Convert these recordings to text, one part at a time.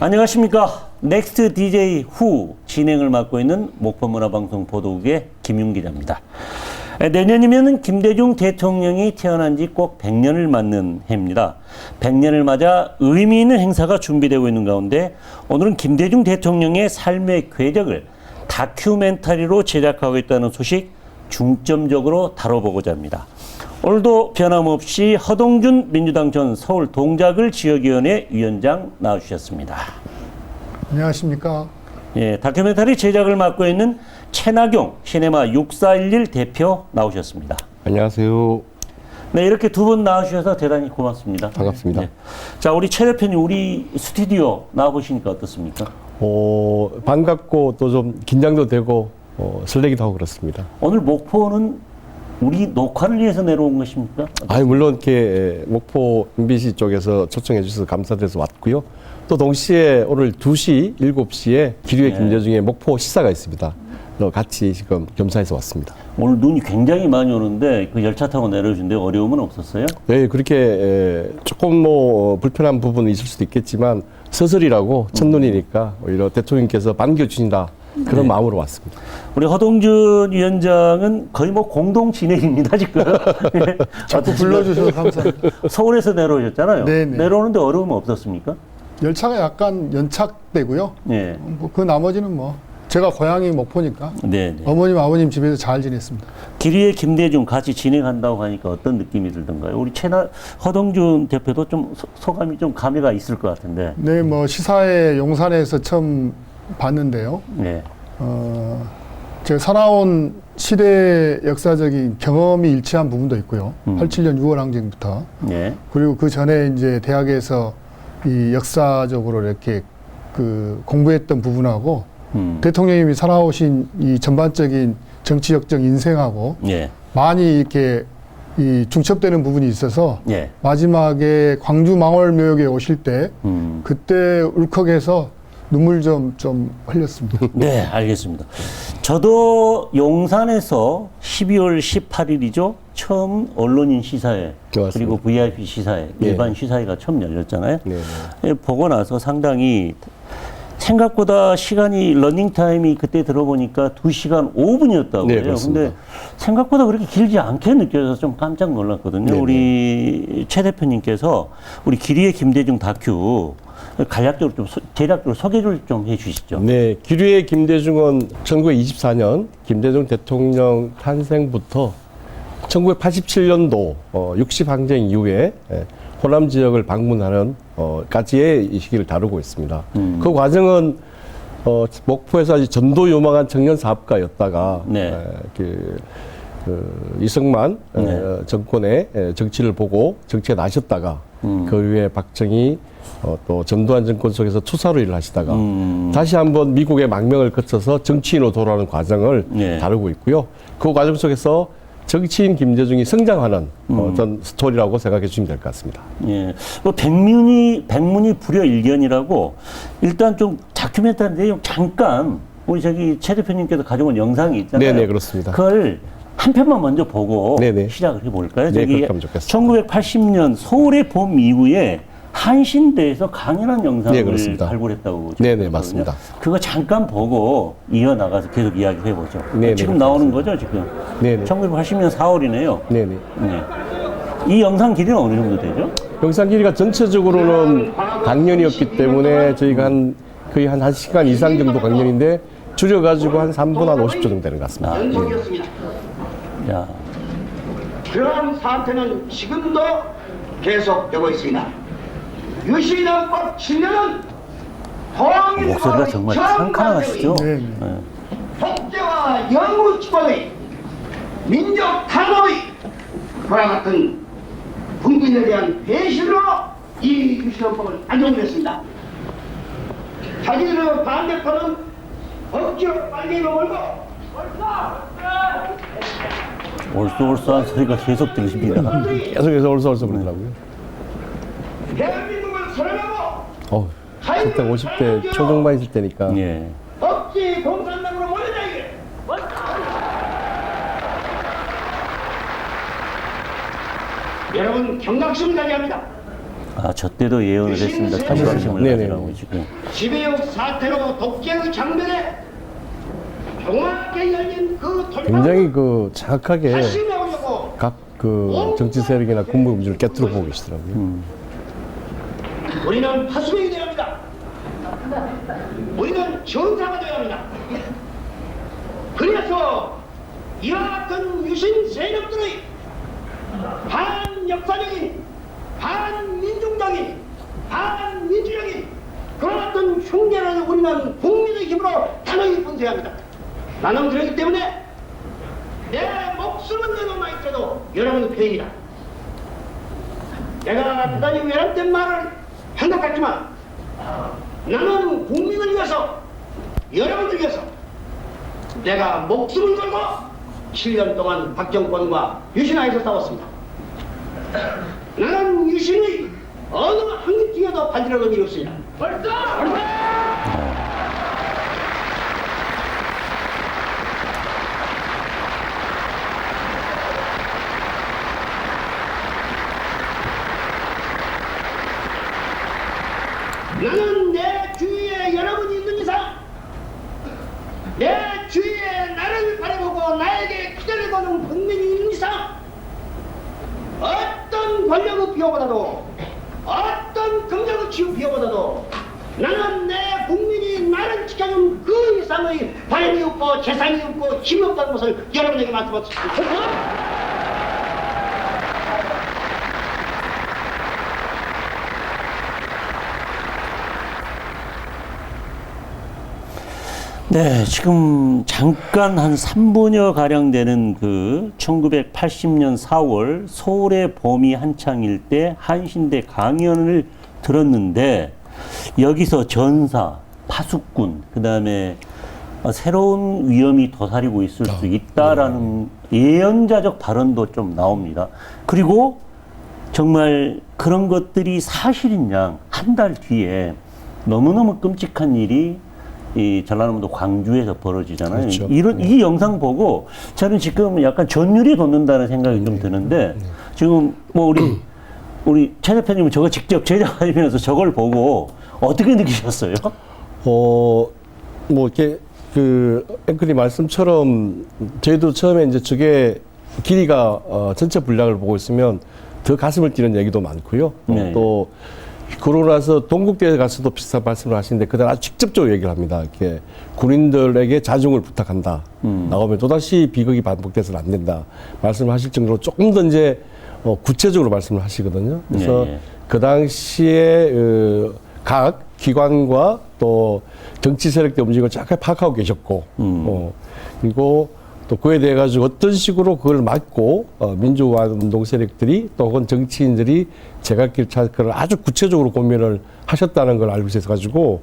안녕하십니까. 넥스트 DJ 후 진행을 맡고 있는 목포문화방송 보도국의 김윤 기자입니다. 내년이면 김대중 대통령이 태어난 지 꼭 100년을 맞는 해입니다. 100년을 맞아 의미 있는 행사가 준비되고 있는 가운데 오늘은 김대중 대통령의 삶의 궤적을 다큐멘터리로 제작하고 있다는 소식 중점적으로 다뤄보고자 합니다. 오늘도 변함없이 허동준 민주당 전 서울 동작을 지역위원회 위원장 나와주셨습니다. 안녕하십니까. 예, 다큐멘터리 제작을 맡고 있는 최나경 시네마 6411 대표 나오셨습니다. 안녕하세요. 네, 이렇게 두 분 나와주셔서 대단히 고맙습니다. 반갑습니다. 네. 자, 우리 최 대표님 우리 스튜디오 나와보시니까 어떻습니까? 반갑고 또 좀 긴장도 되고 설레기도 하고 그렇습니다. 오늘 목포는 우리 녹화를 위해서 내려온 것입니까? 아니 물론 이렇게 목포 MBC 쪽에서 초청해 주셔서 감사드려서 왔고요. 또 동시에 오늘 2시, 7시에 기류의 김대중의 목포 시사가 있습니다. 같이 지금 겸사해서 왔습니다. 오늘 눈이 굉장히 많이 오는데 그 열차 타고 내려오시는데 어려움은 없었어요? 네, 그렇게 조금 불편한 부분은 있을 수도 있겠지만 서슬이라고 첫눈이니까 오히려 대통령께서 반겨주신다 그런 마음으로 왔습니다. 우리 허동준 위원장은 거의 뭐 공동 진행입니다, 지금. 자꾸 불러주셔서 감사합니다. 서울에서 내려오셨잖아요. 네네. 내려오는데 어려움은 없었습니까? 열차가 약간 연착되고요. 네. 그 나머지는 뭐 제가 고향이 목포니까 네. 어머님 아버님 집에서 잘 지냈습니다. 기리의 김대중 같이 진행한다고 하니까 어떤 느낌이 들던가요? 우리 허동준 대표도 좀 소감이 좀 감회가 있을 것 같은데. 네, 뭐 시사회 용산에서 처음 봤는데요. 네. 제가 살아온 시대 역사적인 경험이 일치한 부분도 있고요. 87년 6월 항쟁부터. 네. 그리고 그 전에 이제 대학에서 이 역사적으로 이렇게 그 공부했던 부분하고 대통령님이 살아오신 이 전반적인 정치적적 인생하고 네. 많이 이렇게 이 중첩되는 부분이 있어서 네. 마지막에 광주 망월묘역에 오실 때 그때 울컥해서 눈물 좀 흘렸습니다. 네, 알겠습니다. 저도 용산에서 12월 18일이죠. 처음 언론인 시사회 맞습니다. 그리고 VIP 시사회, 일반 시사회가 처음 열렸잖아요. 네. 예, 보고 나서 상당히 생각보다 시간이 러닝타임이 그때 들어보니까 2시간 5분이었다고 네, 해요. 그렇습니다. 근데 생각보다 그렇게 길지 않게 느껴져서 좀 깜짝 놀랐거든요. 네, 우리 최 대표님께서 우리 기리의 김대중 다큐 간략적으로 좀 대략적으로 소개를 좀 해주시죠. 네, 기류의 김대중은 1924년 김대중 대통령 탄생부터 1987년도 60항쟁 이후에 호남 지역을 방문하는 까지의 이 시기를 다루고 있습니다. 그 과정은 목포에서 아주 전도 유망한 청년 사업가였다가 네. 이승만 정권의 정치를 보고 정치에 나셨다가 그 이후에 박정희 또 전두환 정권 속에서 투사로 일을 하시다가 다시 한번 미국의 망명을 거쳐서 정치인으로 돌아오는 과정을 다루고 있고요. 그 과정 속에서 정치인 김대중이 성장하는 어떤 스토리라고 생각해 주시면 될 것 같습니다. 예. 뭐 백문이 불여일견이라고 일단 좀 다큐멘터리 내용 잠깐 우리 최 대표님께서 가져온 영상이 있잖아요. 네네, 그렇습니다. 그걸 한 편만 먼저 보고 네네. 시작을 해볼까요? 네, 그렇게 하면 좋겠습니다. 1980년 서울의 봄 이후에 한신대에서 강연한 영상을 네, 그렇습니다. 발굴했다고. 네네, 맞습니다. 그거 잠깐 보고 이어나가서 계속 이야기 해보죠. 네네, 지금 나오는 거죠, 지금? 네네. 1980년 4월이네요. 네네. 네. 이 영상 길이는 어느 정도 되죠? 영상 길이가 전체적으로는 강연이었기 때문에 저희가 거의 한 1시간 이상 정도 강연인데 줄여가지고 한 3분 한 50초 정도 되는 것 같습니다. 야. 그런 사태는 지금도 계속되고 있습니다. 유신헌법 7년은 목소리가 정말 칸칸하시죠? 네. 독재와 영구주권의 민족 탄압의 그와 같은 국민에 대한 배신으로 이 유신헌법을 안정했습니다. 자기들의 반대파는 억지로 빨갱이로 몰고 올쏘올쏘한 소리가 계속 들립니다. 계속해서 얼서얼서 그러더라고요. 대한민국을 사랑하고 그때 50대 초중반 있을 때니까. 예. 억지 공산당으로 몰려자 이게. 여러분 경각심을 다해야 합니다. 아, 저 때도 예언을 했습니다. 경각심을 네네. 가지라고 지금. 지배역 사태로 독재의 장벽에 정확하게 열린 그 돌파를 굉장히 그 정확하게 다시 메우려고 각 그 정치 세력이나 군부 문제를 깨뜨려 보고 계시더라고요. 우리는 파수꾼이 되어야 합니다. 우리는 전사가 되어야 합니다. 그래서 이와 같은 유신 세력들의 반역사적인, 반민중적인, 반민주적인 그와 같은 흉내를 우리는 국민의 힘으로 단호히 분쇄해야 합니다. 나는 그렇기 때문에 내 목숨은 내놓아 있어도 여러분의 편입니다. 내가 대단히 외람된 말을 한 것 같지만 나는 국민을 위해서 여러분을 위해서 내가 목숨을 걸고 7년 동안 박정권과 유신하에서 싸웠습니다. 나는 유신의 어느 한 뒤에도 반지를 의미 없습니다. 벌써! 나는 내 주위에 여러분이 있는 이상 내 주위에 나를 바라보고 나에게 기다려보는 국민이 있는 이상 어떤 권력의 비호보다도 어떤 긍정의 치유 비호보다도 나는 내 국민이 나를 지켜준 그 이상의 바람이 없고 재산이 없고 힘이 없다는 것을 여러분에게 말씀드립니다. 네, 지금 잠깐 한 3분여 가량 되는 그 1980년 4월 서울의 봄이 한창일 때 한신대 강연을 들었는데 여기서 전사, 파수꾼, 그 다음에 새로운 위험이 도사리고 있을 수 있다라는 예언자적 발언도 좀 나옵니다. 그리고 정말 그런 것들이 사실인 양 한 달 뒤에 너무너무 끔찍한 일이 이 전라남도 광주에서 벌어지잖아요. 그렇죠. 이 영상 보고 저는 지금 약간 전율이 돋는다는 생각이 좀 드는데 지금 뭐 우리 최 대표님은 저거 직접 제작하시면서 저걸 보고 어떻게 느끼셨어요? 뭐 이렇게 그 앵커님 말씀처럼 저희도 처음에 이제 저게 길이가 전체 분량을 보고 있으면 더 가슴을 뛰는 얘기도 많고요. 네. 또 그러고 나서 동국대에 가서도 비슷한 말씀을 하시는데 그날 아주 직접적으로 얘기를 합니다. 이렇게 군인들에게 자중을 부탁한다. 나오면 또다시 비극이 반복돼서는 안 된다. 말씀을 하실 정도로 조금 더 이제 구체적으로 말씀을 하시거든요. 그래서 예, 예. 그 당시에 각 기관과 또 정치 세력의 움직임을 정확하게 파악하고 계셨고, 그리고 또 그에 대해 가지고 어떤 식으로 그걸 막고 민주화 운동 세력들이 또 혹은 정치인들이 제갈길 찾을 걸 아주 구체적으로 고민을 하셨다는 걸 알고 있어서 가지고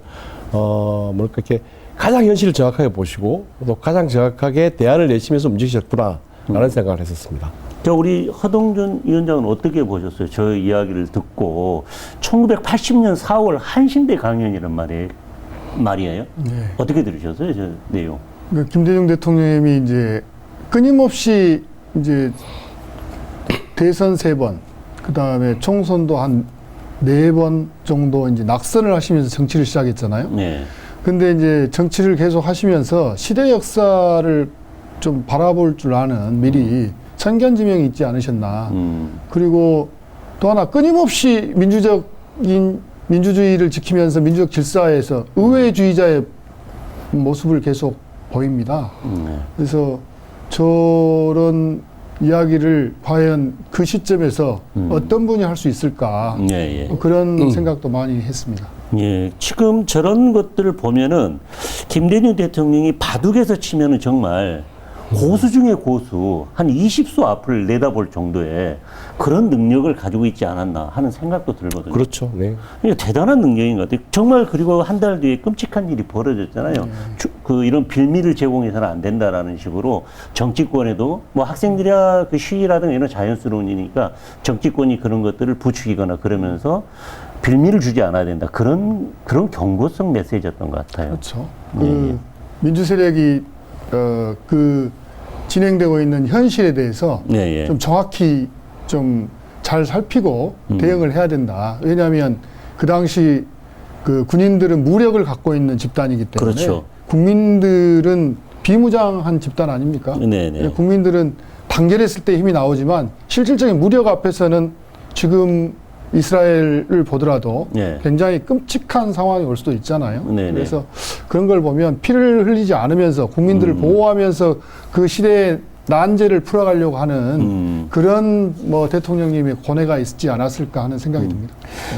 뭐랄까 이렇게 가장 현실을 정확하게 보시고 또 가장 정확하게 대안을 내시면서 움직이셨구나라는 생각을 했었습니다. 저 우리 허동준 위원장은 어떻게 보셨어요? 저 이야기를 듣고 1980년 4월 한신대 강연이란 말이에요. 네. 어떻게 들으셨어요? 저 내용. 김대중 대통령님이 이제 끊임없이 이제 대선 3번, 그 다음에 총선도 한 4번 정도 이제 낙선을 하시면서 정치를 시작했잖아요. 네. 근데 이제 정치를 계속 하시면서 시대 역사를 좀 바라볼 줄 아는 미리 선견지명이 있지 않으셨나. 그리고 또 하나 끊임없이 민주주의를 지키면서 민주적 질서에서 의회주의자의 모습을 계속 보입니다. 그래서 저런 이야기를 과연 그 시점에서 어떤 분이 할 수 있을까. 예, 예. 그런 생각도 많이 했습니다. 예, 지금 저런 것들을 보면은 김대중 대통령이 바둑에서 치면은 정말 고수 중에 고수, 한 20수 앞을 내다볼 정도의 그런 능력을 가지고 있지 않았나 하는 생각도 들거든요. 그렇죠. 네. 이게 대단한 능력인 것 같아요. 정말 그리고 한 달 뒤에 끔찍한 일이 벌어졌잖아요. 이런 빌미를 제공해서는 안 된다라는 식으로 정치권에도 뭐 학생들이야 그 시위라든가 이런 자연스러운 일이니까 정치권이 그런 것들을 부추기거나 그러면서 빌미를 주지 않아야 된다. 그런 경고성 메시지였던 것 같아요. 그렇죠. 예. 민주 세력이 그 진행되고 있는 현실에 대해서 예, 예. 좀 정확히 좀 잘 살피고 대응을 해야 된다. 왜냐하면 그 당시 그 군인들은 무력을 갖고 있는 집단이기 때문에 그렇죠. 국민들은 비무장한 집단 아닙니까? 네네. 국민들은 단결했을 때 힘이 나오지만 실질적인 무력 앞에서는 지금 이스라엘을 보더라도 네. 굉장히 끔찍한 상황이 올 수도 있잖아요. 네네. 그래서 그런 걸 보면 피를 흘리지 않으면서 국민들을 보호하면서 그 시대의 난제를 풀어가려고 하는 그런 뭐 대통령님의 고뇌가 있지 않았을까 하는 생각이 듭니다.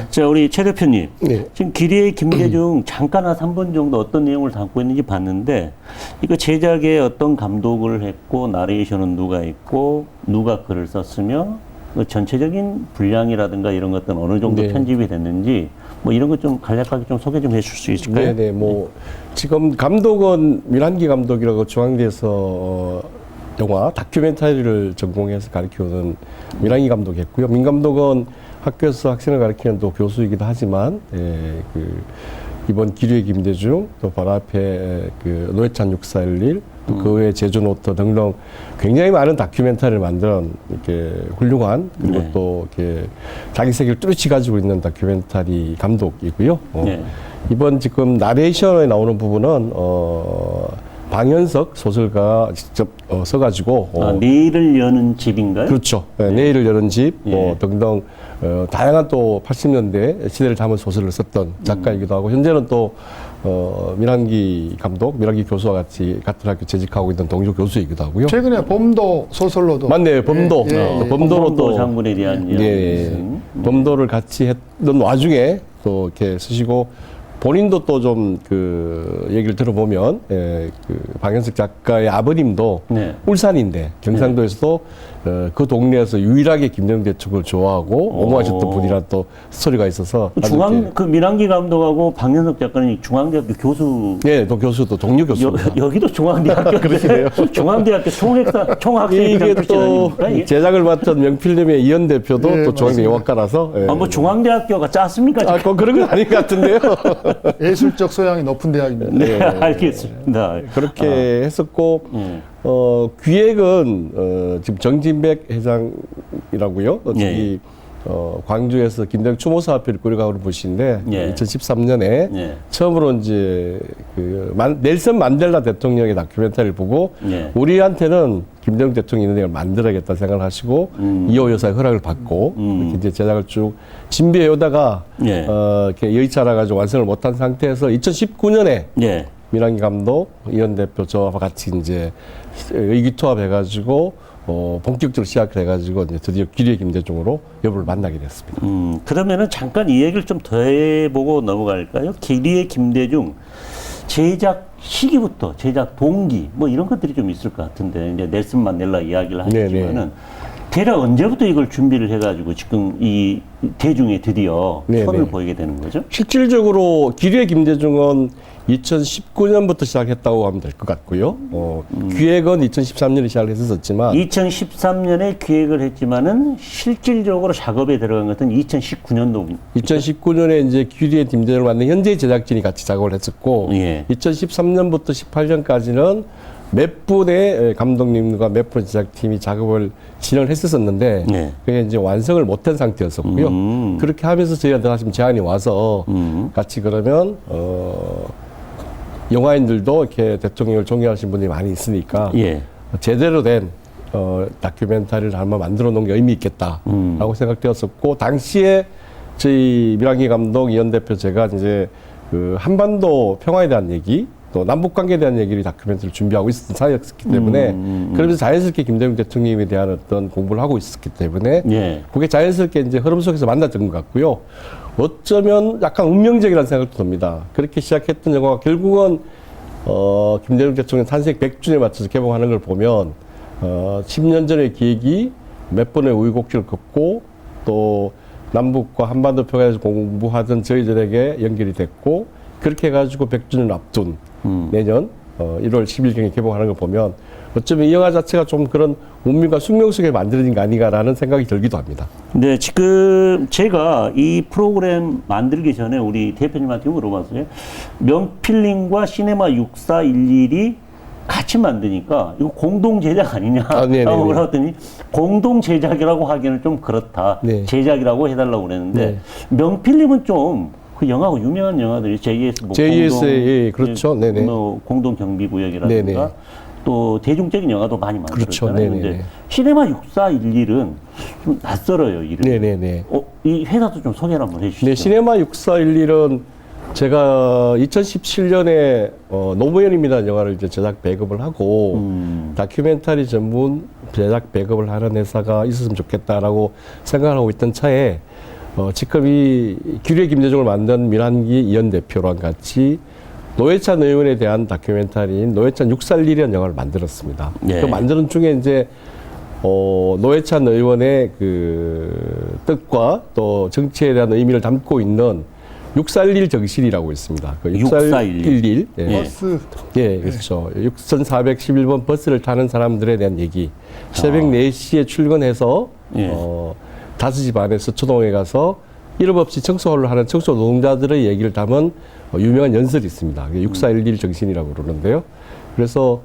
자, 우리 최 대표님. 네. 지금 기리의 김대중 잠깐 한 3분 정도 어떤 내용을 담고 있는지 봤는데 이거 제작에 어떤 감독을 했고 나레이션은 누가 했고 누가 글을 썼으며 그 전체적인 분량이라든가 이런 것들은 어느 정도 네. 편집이 됐는지 뭐 이런 것 좀 간략하게 좀 소개 좀 해줄 수 있을까요? 네네. 뭐 지금 감독은 민한기 감독이라고 중앙대에서 영화 다큐멘터리를 전공해서 가르치는 민한기 감독했고요. 민 감독은 학교에서 학생을 가르치는 또 교수이기도 하지만 그 이번 기류의 김대중 또 바로 앞에 그 노회찬 6411 또 그 외에 제주노트 등등 굉장히 많은 다큐멘터리를 만든 이렇게 훌륭한 그리고 네. 또 이렇게 자기 세계를 뚜렷이 가지고 있는 다큐멘터리 감독이고요. 네. 이번 지금 나레이션에 나오는 부분은 방현석 소설가 직접 써가지고 내일을 여는 집인가요? 그렇죠. 네. 내일을 여는 집 예. 등등 다양한 또 80년대 시대를 담은 소설을 썼던 작가이기도 하고 현재는 또 민한기 감독, 민한기 교수와 같이 같은 학교 재직하고 있는 동료 교수이기도 하고요. 최근에 범도 소설로도 맞네요. 범도. 범도로 또 장군에 대한 예, 범도를 같이 했던 와중에 또 이렇게 쓰시고 본인도 또 좀 그 얘기를 들어보면 그 방현석 작가의 아버님도 네. 울산인데 경상도에서도 그 동네에서 유일하게 김대중 대통령을 좋아하고 옹호하셨던 분이라는 또 스토리가 있어서 아주 이렇게 그 민한기 감독하고 방현석 작가는 중앙대학교 교수. 예, 또 교수도 동료 교수입니다. 여기도 중앙대학교 그러시네요. 중앙대학교 총학생회장 이게 출신 또 아닙니까? 이게? 제작을 맡은 명필님의 이현 대표도 예, 또 중앙대 맞습니다. 영화과라서 예. 뭐 중앙대학교가 짰습니까? 아, 꼭 그런 건 아닌 것 같은데요. 예술적 소양이 높은 대학입니다. 네, 알겠습니다. 그렇게 했었고 기획은 지금 정진백 회장이라고요. 예. 광주에서 김대중 추모 사업회를 꾸려가는 분인데 예. 2013년에 예. 처음으로 이제 그 넬슨 만델라 대통령의 다큐멘터리를 보고 예. 우리한테는 김대중 대통령이 있는 걸 만들어야겠다 생각을 하시고 이호 여사의 허락을 받고 이렇게 이제 제작을 쭉 진비해 오다가 예. 이렇게 여의치 않아가지고 완성을 못한 상태에서 2019년에 예. 민한기 감독, 이현 대표 저와 같이 이제 의기투합해가지고 본격적으로 시작을 해가지고 이제 드디어 기리의 김대중으로 여부를 만나게 됐습니다. 그러면은 잠깐 이 얘기를 좀 더 해보고 넘어갈까요? 기리의 김대중 제작 시기부터 제작 동기 뭐 이런 것들이 좀 있을 것 같은데 이제 넬슨 만델라 이야기를 하셨지만은 네네. 대략 언제부터 이걸 준비를 해가지고 지금 이 대중에 드디어 네네. 선을 보이게 되는 거죠? 실질적으로 기리의 김대중은 2019년부터 시작했다고 하면 될 것 같고요. 기획은 2013년에 시작을 했었지만 2013년에 기획을 했지만은 실질적으로 작업에 들어간 것은 2019년도. 2019년에 이제 기리의 김대중을 만든 현재 제작진이 같이 작업을 했었고 예. 2013년부터 18년까지는 몇 분의 감독님과 몇 분 제작팀이 작업을 진행을 했었는데 네. 그게 이제 완성을 못한 상태였었고요. 그렇게 하면서 저희한테 다시 제안이 와서 같이 그러면 영화인들도 이렇게 대통령을 존경하시는 분들이 많이 있으니까 예. 제대로 된 다큐멘터리를 한번 만들어 놓은 게 의미 있겠다라고 생각되었었고 당시에 저희 민한기 감독 이현 대표 제가 이제 그 한반도 평화에 대한 얘기 또 남북 관계에 대한 얘기를 다큐멘터리를 준비하고 있었던 사이였기 때문에 그러면서 자연스럽게 김대중 대통령에 대한 어떤 공부를 하고 있었기 때문에 예. 그게 자연스럽게 이제 흐름 속에서 만났던 것 같고요. 어쩌면 약간 운명적이라는 생각도 듭니다. 그렇게 시작했던 영화가 결국은 김대중 대통령 탄생 100주년에 맞춰서 개봉하는 걸 보면 10년 전의 기획이 몇 번의 우여곡절을 겪고 또 남북과 한반도 평화에서 공부하던 저희들에게 연결이 됐고 그렇게 해가지고 100주년 앞둔 내년 1월 10일경에 개봉하는 걸 보면 어쩌면 이 영화 자체가 좀 그런 운명과 숙명 속에 만들어진 거 아닌가라는 생각이 들기도 합니다. 네, 지금 제가 이 프로그램 만들기 전에 우리 대표님한테 물어봤어요. 명필님과 시네마 6411이 같이 만드니까 이거 공동 제작 아니냐? 라고 물었더니 공동 제작이라고 하기에는 좀 그렇다. 네. 제작이라고 해달라고 그랬는데 네. 명필님은 좀 그 영화가 유명한 영화들이 JS 뭐 JSA 그렇죠. 네네. 뭐 공동 경비구역이라든가 네네. 또 대중적인 영화도 많이 그렇죠. 만들었잖아요. 네네네. 근데 시네마 6411은 좀 낯설어요, 이름. 네네네. 이 회사도 좀 소개를 한번 해주시죠. 네, 시네마 6411은 제가 2017년에 노무현입니다 영화를 이제 제작 배급을 하고 다큐멘터리 전문 제작 배급을 하는 회사가 있었으면 좋겠다라고 생각을 하고 있던 차에 지금 이 규례 김대중을 만든 민한기 이현 대표랑 같이 노회찬 의원에 대한 다큐멘터리인 노회찬 641이라는 영화를 만들었습니다. 네. 그 만드는 중에 이제 노회찬 의원의 그 뜻과 또 정치에 대한 의미를 담고 있는 641 정신이라고 있습니다. 그 6411. 예. 버스 예, 그렇죠. 6411번 버스를 타는 사람들에 대한 얘기. 새벽 4시에 출근해서 예. 5시 반에 서초동에 가서 이름 없이 청소를 하는 청소 노동자들의 얘기를 담은 유명한 연설이 있습니다. 6411 정신이라고 그러는데요. 그래서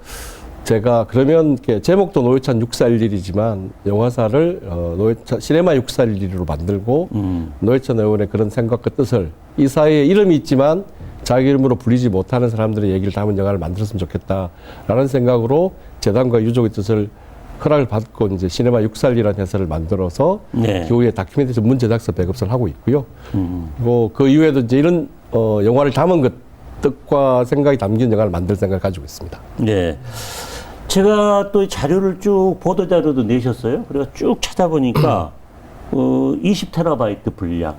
제가 그러면 제목도 노회찬 6411이지만 영화사를 시네마 6411로 만들고 노회찬 의원의 그런 생각과 뜻을 이 사회에 이름이 있지만 자기 이름으로 불리지 못하는 사람들의 얘기를 담은 영화를 만들었으면 좋겠다라는 생각으로 재단과 유족의 뜻을 허락을 받고 이제 시네마 641이라는 회사를 만들어서 네. 그 후에 다큐멘터리 전문 제작사 배급사를 하고 있고요. 그리고 그 이후에도 이제 이런 영화를 담은 것 뜻과 생각이 담긴 영화를 만들 생각을 가지고 있습니다. 네. 제가 또 자료를 쭉 보도 자료도 내셨어요. 그래서 쭉 찾아보니까 20테라바이트 분량,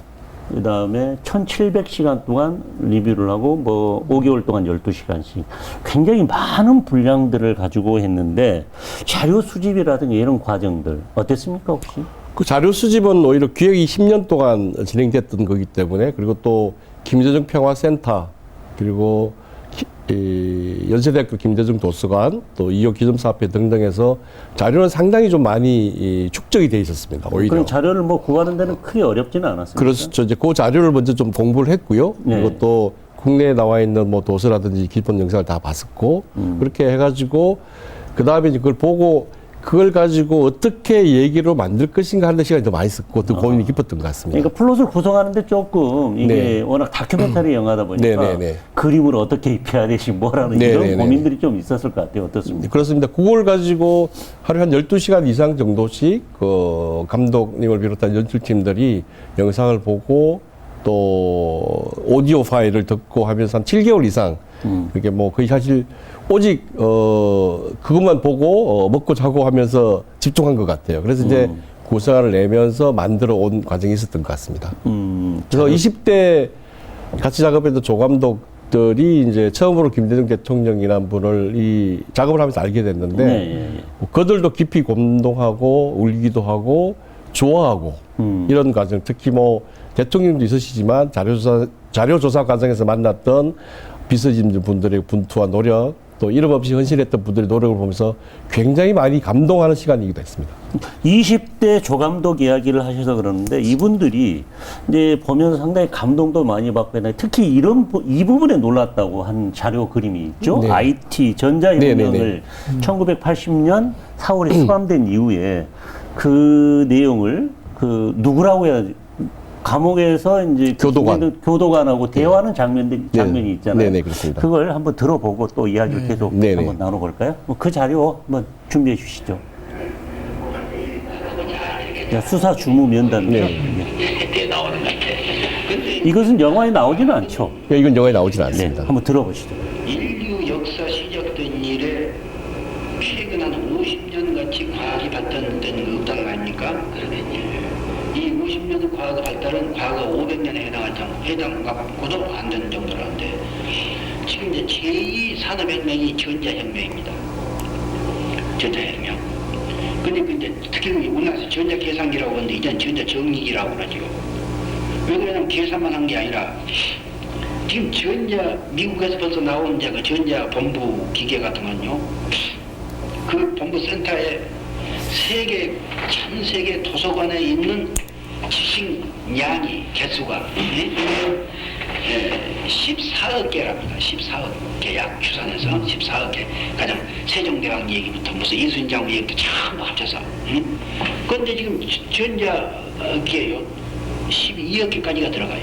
그 다음에 1,700시간 동안 리뷰를 하고 뭐 5개월 동안 12시간씩 굉장히 많은 분량들을 가지고 했는데 자료 수집이라든지 이런 과정들 어땠습니까 혹시? 그 자료 수집은 오히려 기획이 10년 동안 진행됐던 거기 때문에 그리고 또 김대중 평화센터 그리고 연세대학교 김대중 도서관 또 이호 기념사업회 등등에서 자료는 상당히 좀 많이 축적이 돼 있었습니다. 오히려. 그럼 자료를 뭐 구하는 데는 크게 어렵지는 않았습니까? 그렇죠. 이제 그 자료를 먼저 좀 공부를 했고요. 네. 그리고 또 국내에 나와 있는 뭐 도서라든지 기본 영상을 다 봤었고 그렇게 해가지고 그 다음에 이제 그걸 보고 그걸 가지고 어떻게 얘기로 만들 것인가 하는 데 시간이 더 많이 썼고 더 고민이 깊었던 것 같습니다. 그러니까 플롯을 구성하는데 조금 이게 네. 워낙 다큐멘터리 영화다 보니까 네네네. 그림을 어떻게 입혀야 되지 뭐라는 이런 네네네. 고민들이 좀 있었을 것 같아요. 어떻습니까? 그렇습니다. 그걸 가지고 하루에 한 12시간 이상 정도씩 그 감독님을 비롯한 연출팀들이 영상을 보고 또 오디오 파일을 듣고 하면서 한 7개월 이상 그게 뭐 거의 사실 오직 그것만 보고 먹고 자고 하면서 집중한 것 같아요. 그래서 이제 구상을 내면서 만들어 온 과정이 있었던 것 같습니다. 그래서 20대 같이 작업했던 조감독들이 이제 처음으로 김대중 대통령이라는 분을 이 작업을 하면서 알게 됐는데 네. 그들도 깊이 공동하고 울기도 하고 좋아하고 이런 과정 특히 뭐 대통령도 있으시지만 자료조사 과정에서 만났던 비서진 분들의 분투와 노력 또 이름 없이 헌신했던 분들의 노력을 보면서 굉장히 많이 감동하는 시간이기도 했습니다. 20대 조감독 이야기를 하셔서 그러는데 이분들이 이제 보면서 상당히 감동도 많이 받고 했는데 특히 이 부분에 놀랐다고 한 자료 그림이 있죠. 네. IT 전자혁명을 1980년 4월에 수감된 이후에 그 내용을 그 누구라고 해야 감옥에서 이제 교도관하고 대화하는 장면이 있잖아요. 네네, 그렇습니다. 그걸 한번 들어보고 또 이야기를 계속 네네. 한번 나눠볼까요? 그 자료 한번 준비해 주시죠. 수사 주무 면담이죠. 네. 이것은 영화에 나오지는 않죠. 이건 영화에 나오지는 네, 않습니다. 한번 들어보시죠. 인류 역사 시작된 이래 최근 한 50년 같이 과학이 발전된 거 없다는 거 아닙니까? 이 50년의 과학 발달은 과거 500년에 해당하고도 안 되는 정도라는데 지금 이제 제2 산업혁명이 전자혁명입니다. 전자혁명. 근데 이제 특히 우리나라에서 전자계산기라고 하는데 이제는 전자정리기라고 그러죠. 왜 그러냐면 계산만 한 게 아니라 지금 미국에서 벌써 나온 이제 그 전자본부 기계 같은 건요. 그 본부센터에 전 세계 도서관에 있는 지식량이 개수가 14억 개랍니다. 14억 개 약 추산해서 14억 개. 가장 세종대왕 얘기부터 무슨 이순장 얘기부터 전부 합쳐서. 그런데 지금 전자기에요 12억 개까지가 들어가요.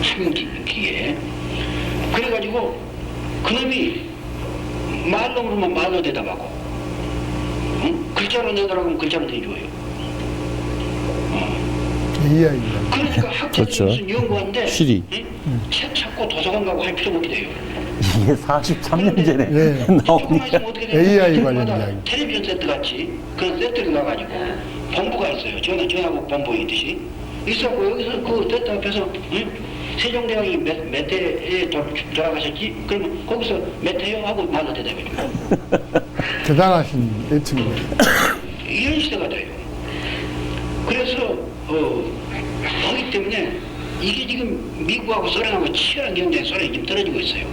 한 기에. 그래가지고 그놈이 말로 그러면 말로 대답하고, 응? 글자로 내더라고 하면 글자로 대줘요. AI. 그러니까 학자들이 그렇죠. 무슨 연구하는데 시리. 책 찾고 도서관 가고 할 필요가 없게 돼요. 이게 43년 전에 네. 나오니까. 조금만 어떻게 돼요? AI 관련 때마다 이야기. 텔레비전 세트 같이 그런 세트를 가가지고 본부가 있어요. 전화국 본부 있듯이 있었고 여기서 그 세트 앞에서 세종대왕이 몇 대에 돌아가셨지? 그러면 거기서 몇 회요 하고 말로 대답해 줘요. 대단하신 예측이에요. 이런 시대가 돼요. 그래서 하기 때문에 이게 지금 미국하고 소련하고 치열한 경쟁 소련이 지금 떨어지고 있어요.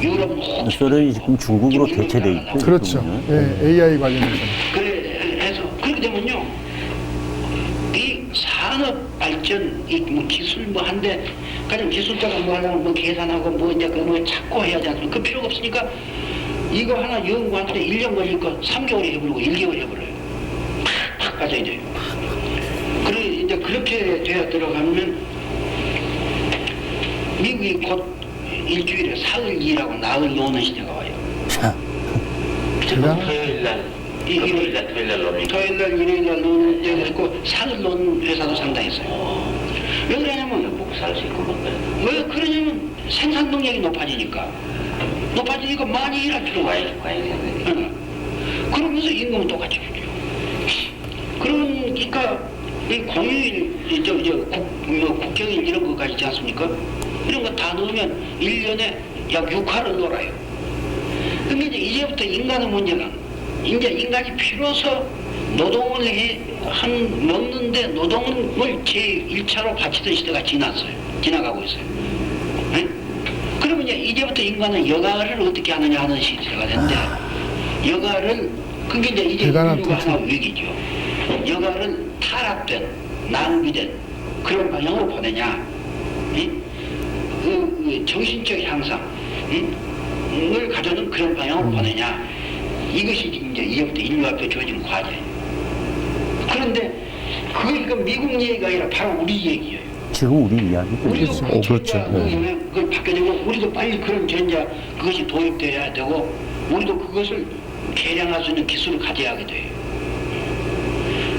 유럽은 혹 소련이 지금 중국으로 대체돼 있고. 그렇죠. 예, AI 관련해서. 그래서 그렇게 되면요, 이 산업 발전, 이뭐 기술 뭐 한데 가령 기술자가 뭐 하려면 뭐 계산하고 뭐 이제 그뭐 찾고 해야 되지 않습니까? 그 필요가 없으니까 이거 하나 연구하는데 1년 걸릴 거 3개월에 해버리고 1개월 해버려요. 팍 빠져야 돼요. 그래 이제 그렇게 되어 들어가면 미국이 곧 일주일에 사흘이라고 나흘 노는 시대가 와요. 대단. 토요일날, 토요일날, 일요일날 노는 때가 있고 사흘 노는 회사도 상당히 있어요. 왜 그러냐면 복사할 수 있고 왜 그러냐면 생산 능력이 높아지니까 많이 일할 필요가 있어요. 그러면서 임금은 똑같이 주죠. 그러니까 이 공휴일, 국경일 이런 것까지 있지 않습니까? 이런 거 다 넣으면 1년에 약 6화를 놀아요. 근데 이제부터 인간의 문제는 이제 인간이 비로소 노동을 먹는데 노동을 제1차로 바치던 시대가 지나가고 있어요. 네? 그러면 이제부터 인간은 여가를 어떻게 하느냐 하는 시대가 됐는데 여가를 그게 이제 대단한 인류가 특징. 하나 위기죠. 여가를 타락된 낭비된 그런 방향으로 보내냐, 그 정신적 향상, 을 가져는 그런 방향으로 보내냐, 이것이 지금 이제 이제부터 인류 앞에 주어진 과제예요. 그런데 그게 미국 얘기가 아니라 바로 우리 얘기예요. 지금 우리 이야기죠. 우리도 그 그렇죠. 전자 네. 그걸 바뀌어야 되고 우리도 빨리 그런 전자 그것이 도입돼야 되고 우리도 그것을 개량할 수 있는 기술을 가져야 하게 돼요.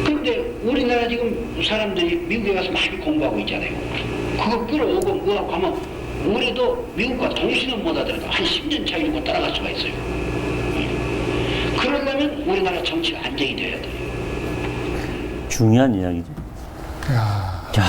그런데 우리나라 지금 사람들이 미국에 가서 많이 공부하고 있잖아요. 그거 끌어오고 뭐하고 하면 우리도 미국과 동시는 못 하더라도 한 10년 차이로 따라갈 수가 있어요. 그러려면 우리나라 정치가 안정이 돼야 돼요. 중요한 이야기죠. 야, 자,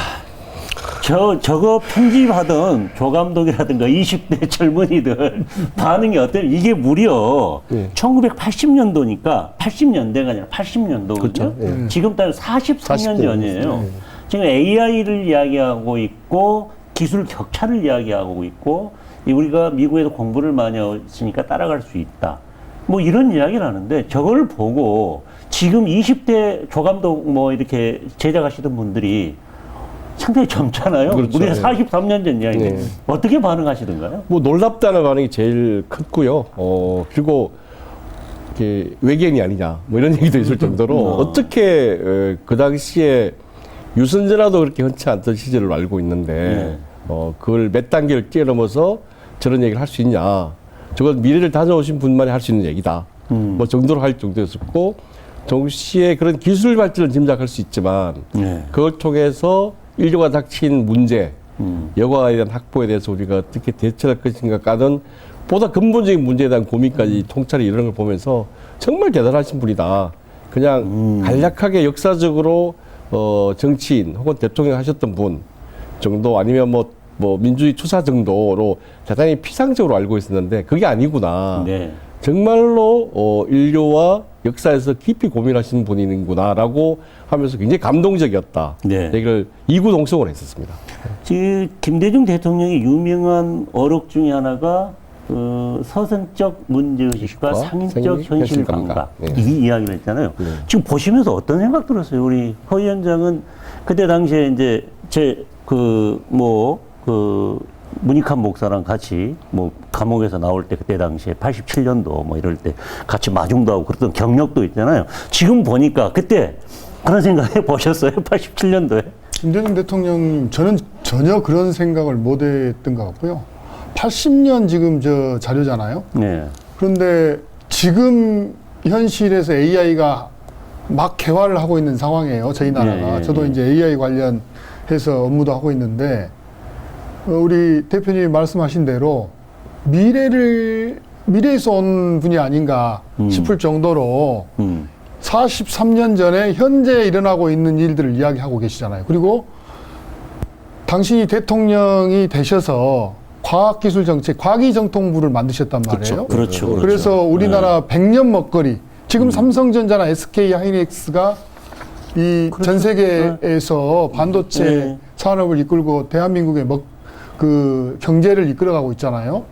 저거 편집하던 조감독이라든가 20대 젊은이들 반응이 어때요? 이게 무려 예. 1980년도니까 80년대가 아니라 80년도거든요. 그렇죠. 예. 지금 따로 43년 40년 전이에요. 예. 지금 AI를 이야기하고 있고 기술 격차를 이야기하고 있고 우리가 미국에서 공부를 많이 했으니까 따라갈 수 있다. 뭐 이런 이야기를 하는데 저걸 보고 지금 20대 조감독 뭐 이렇게 제작하시던 분들이 상당히 젊잖아요. 그렇죠. 우리가 예. 43년 전 이야기인데 네. 어떻게 반응하시던가요? 뭐 놀랍다는 반응이 제일 컸고요. 그리고 이게 외계인이 아니냐 뭐 이런 얘기도 있을 정도로 어떻게 그 당시에 유선전화도 그렇게 흔치 않던 시절을 알고 있는데 네. 그걸 몇 단계를 뛰어넘어서 저런 얘기를 할 수 있냐. 저건 미래를 다녀오신 분만이 할 수 있는 얘기다. 뭐 정도로 할 정도였었고 동시에 그런 기술 발전을 짐작할 수 있지만 네. 그걸 통해서 인류가 닥친 문제, 여가에 대한 확보에 대해서 우리가 어떻게 대처할 것인가 까는 보다 근본적인 문제에 대한 고민까지 통찰이 이런 걸 보면서 정말 대단하신 분이다. 그냥 간략하게 역사적으로 정치인 혹은 대통령 하셨던 분 정도 아니면 뭐 민주주의 투사 정도로 대단히 피상적으로 알고 있었는데 그게 아니구나. 네. 정말로 인류와 역사에서 깊이 고민하시는 분이구나라고 하면서 굉장히 감동적이었다. 네. 얘기를 이구동성으로 했었습니다. 지금 김대중 대통령의 유명한 어록 중에 하나가 서선적 문제의식과 상인적 현실 감각 네. 이 이야기를 했잖아요. 네. 지금 보시면서 어떤 생각 들었어요? 우리 허 위원장은 그때 당시에 이제 문익환 목사랑 같이 뭐 감옥에서 나올 때 그때 당시에 87년도 뭐 이럴 때 같이 마중도 하고 그랬던 경력도 있잖아요. 지금 보니까 그때 그런 생각 해 보셨어요? 87년도에? 김대중 대통령 저는 전혀 그런 생각을 못했던 것 같고요. 80년 지금 저 자료잖아요. 네. 그런데 지금 현실에서 AI가 막 개발을 하고 있는 상황이에요. 저희 나라가. 예, 저도 예. 이제 AI 관련해서 업무도 하고 있는데 우리 대표님이 말씀하신 대로 미래에서 온 분이 아닌가 싶을 정도로 43년 전에 현재 일어나고 있는 일들을 이야기하고 계시잖아요. 그리고 당신이 대통령이 되셔서 과학기술정책, 과기정통부를 만드셨단 말이에요. 그렇죠. 그래서 우리나라 100년 먹거리, 지금 삼성전자나 SK 하이닉스가 이 전 세계에서 반도체 네. 산업을 이끌고 대한민국의 그 경제를 이끌어가고 있잖아요.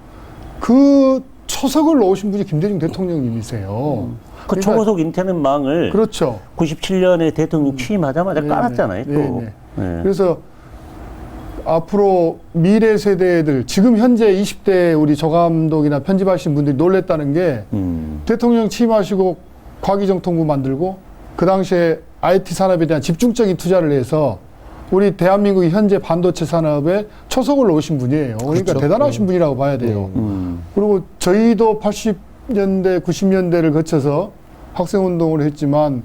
그 초석을 놓으신 분이 김대중 대통령님이세요. 그 그러니까 초고속 인터넷망을 그렇죠. 97년에 대통령 취임하자마자 네, 깔았잖아요. 또. 네. 네. 그래서 앞으로 미래 세대들, 지금 현재 20대 우리 조감독이나 편집하신 분들이 놀랬다는 게 대통령 취임하시고 과기정통부 만들고 그 당시에 IT 산업에 대한 집중적인 투자를 해서 우리 대한민국이 현재 반도체 산업에 초석을 놓으신 분이에요. 그러니까 그렇죠. 대단하신 분이라고 봐야 돼요. 그리고 저희도 80년대, 90년대를 거쳐서 학생운동을 했지만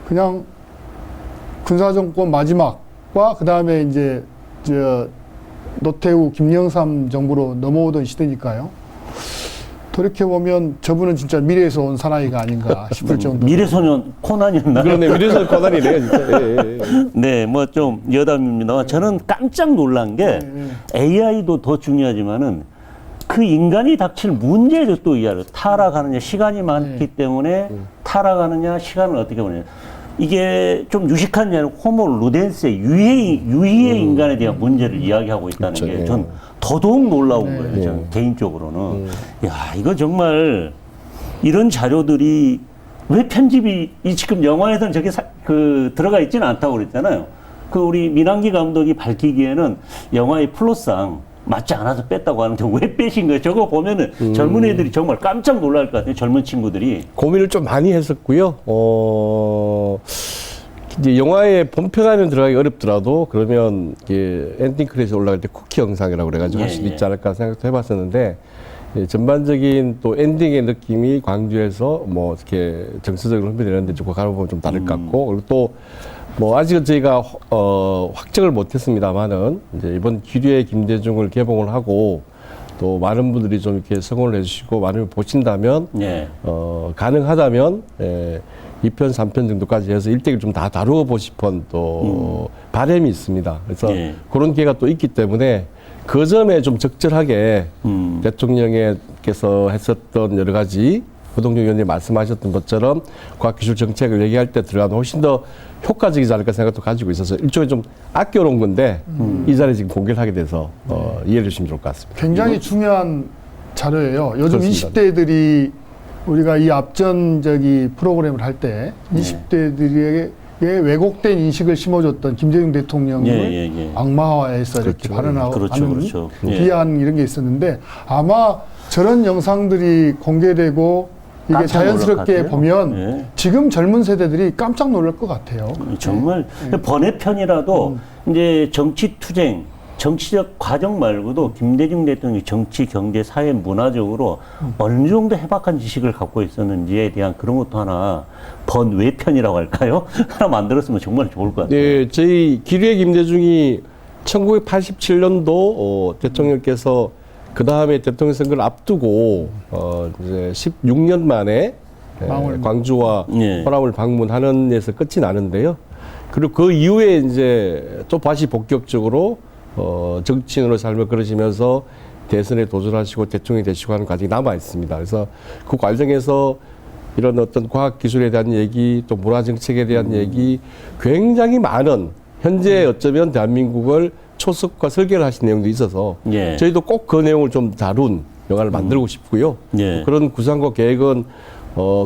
그냥 군사정권 마지막과 그 다음에 이제 노태우, 김영삼 정부로 넘어오던 시대니까요. 돌이켜보면 저분은 진짜 미래에서 온 사나이가 아닌가 싶을 정도. 미래소년 코난이었나요? 그러네. 미래선 권한이네요, 진짜. 예, 예. 네, 뭐 좀 여담입니다. 저는 깜짝 놀란 게 AI도 더 중요하지만은 그 인간이 닥칠 문제를 또 이해하려. 타락하느냐, 시간이 많기 때문에 타락하느냐, 시간을 어떻게 보느냐. 이게 좀 유식한 예로 호모 루덴스의 유희의 인간에 대한 문제를 이야기하고 있다는 그렇죠. 게 전 더더욱 놀라운 네. 거예요. 저는 개인적으로는. 야, 이거 정말 이런 자료들이 왜 편집이 지금 영화에서는 저게 들어가 있지는 않다고 그랬잖아요. 그 우리 민항기 감독이 밝히기에는 영화의 플롯상 맞지 않아서 뺐다고 하는데 왜 빼신 거예요? 저거 보면은 젊은 애들이 정말 깜짝 놀랄 것 같아요. 젊은 친구들이. 고민을 좀 많이 했었고요. 이제 영화의 본편 안에 들어가기 어렵더라도 그러면 이게 엔딩 크레딧에 올라갈 때 쿠키 영상이라고 그래가지고 할 수도 있지 않을까 생각도 해봤었는데 예, 전반적인 또 엔딩의 느낌이 광주에서 뭐 이렇게 정서적으로 흐르는데 조금 가보면 좀 다를 것 같고 그리고 또 뭐 아직은 저희가 확정을 못했습니다만은 이제 이번 기류의 김대중을 개봉을 하고 또 많은 분들이 좀 이렇게 성원을 해주시고 많이 보신다면 예. 가능하다면 2편, 3편 정도까지 해서 일대기를 좀 다 다루고 싶은 또 바람이 있습니다. 그래서 예. 그런 기회가 또 있기 때문에 그 점에 좀 적절하게 대통령께서 했었던 여러 가지 부동정 의원님 말씀하셨던 것처럼 과학기술 정책을 얘기할 때 들어가면 훨씬 더 효과적이지 않을까 생각도 가지고 있어서 일종의 좀 아껴놓은 건데 이 자리에 지금 공개를 하게 돼서 이해해 주시면 좋을 것 같습니다. 굉장히 중요한 자료예요. 요즘 그렇습니다. 20대들이 우리가 이 앞전적이 프로그램을 할 때 20대들에게 왜곡된 인식을 심어줬던 김대중 대통령을 예. 악마화해서 이렇게 그렇죠. 발언하고 그렇죠, 하는 그렇죠. 예. 비하하는 이런 게 있었는데 아마 저런 영상들이 공개되고 이게 깜짝 놀랄 것 자연스럽게 같아요. 보면 예. 지금 젊은 세대들이 깜짝 놀랄 것 같아요. 정말 번외편이라도 이제 정치투쟁, 정치적 과정 말고도 김대중 대통령이 정치, 경제, 사회, 문화적으로 어느 정도 해박한 지식을 갖고 있었는지에 대한 그런 것도 하나 번외편이라고 할까요? 하나 만들었으면 정말 좋을 것 같아요. 네, 저희 기류의 김대중이 1987년도 대통령께서 그 다음에 대통령 선거를 앞두고 이제 16년 만에 광주와 예. 호남을 방문하는 데서 끝이 나는데요. 그리고 그 이후에 이제 또 다시 본격적으로 정치인으로 삶을 걸으시면서 대선에 도전하시고 대통령이 되시고 하는 과정이 남아 있습니다. 그래서 그 과정에서 이런 어떤 과학기술에 대한 얘기, 또 문화정책에 대한 얘기, 굉장히 많은 현재 어쩌면 대한민국을 초석과 설계를 하신 내용도 있어서 예. 저희도 꼭 그 내용을 좀 다룬 영화를 만들고 싶고요. 예. 그런 구상과 계획은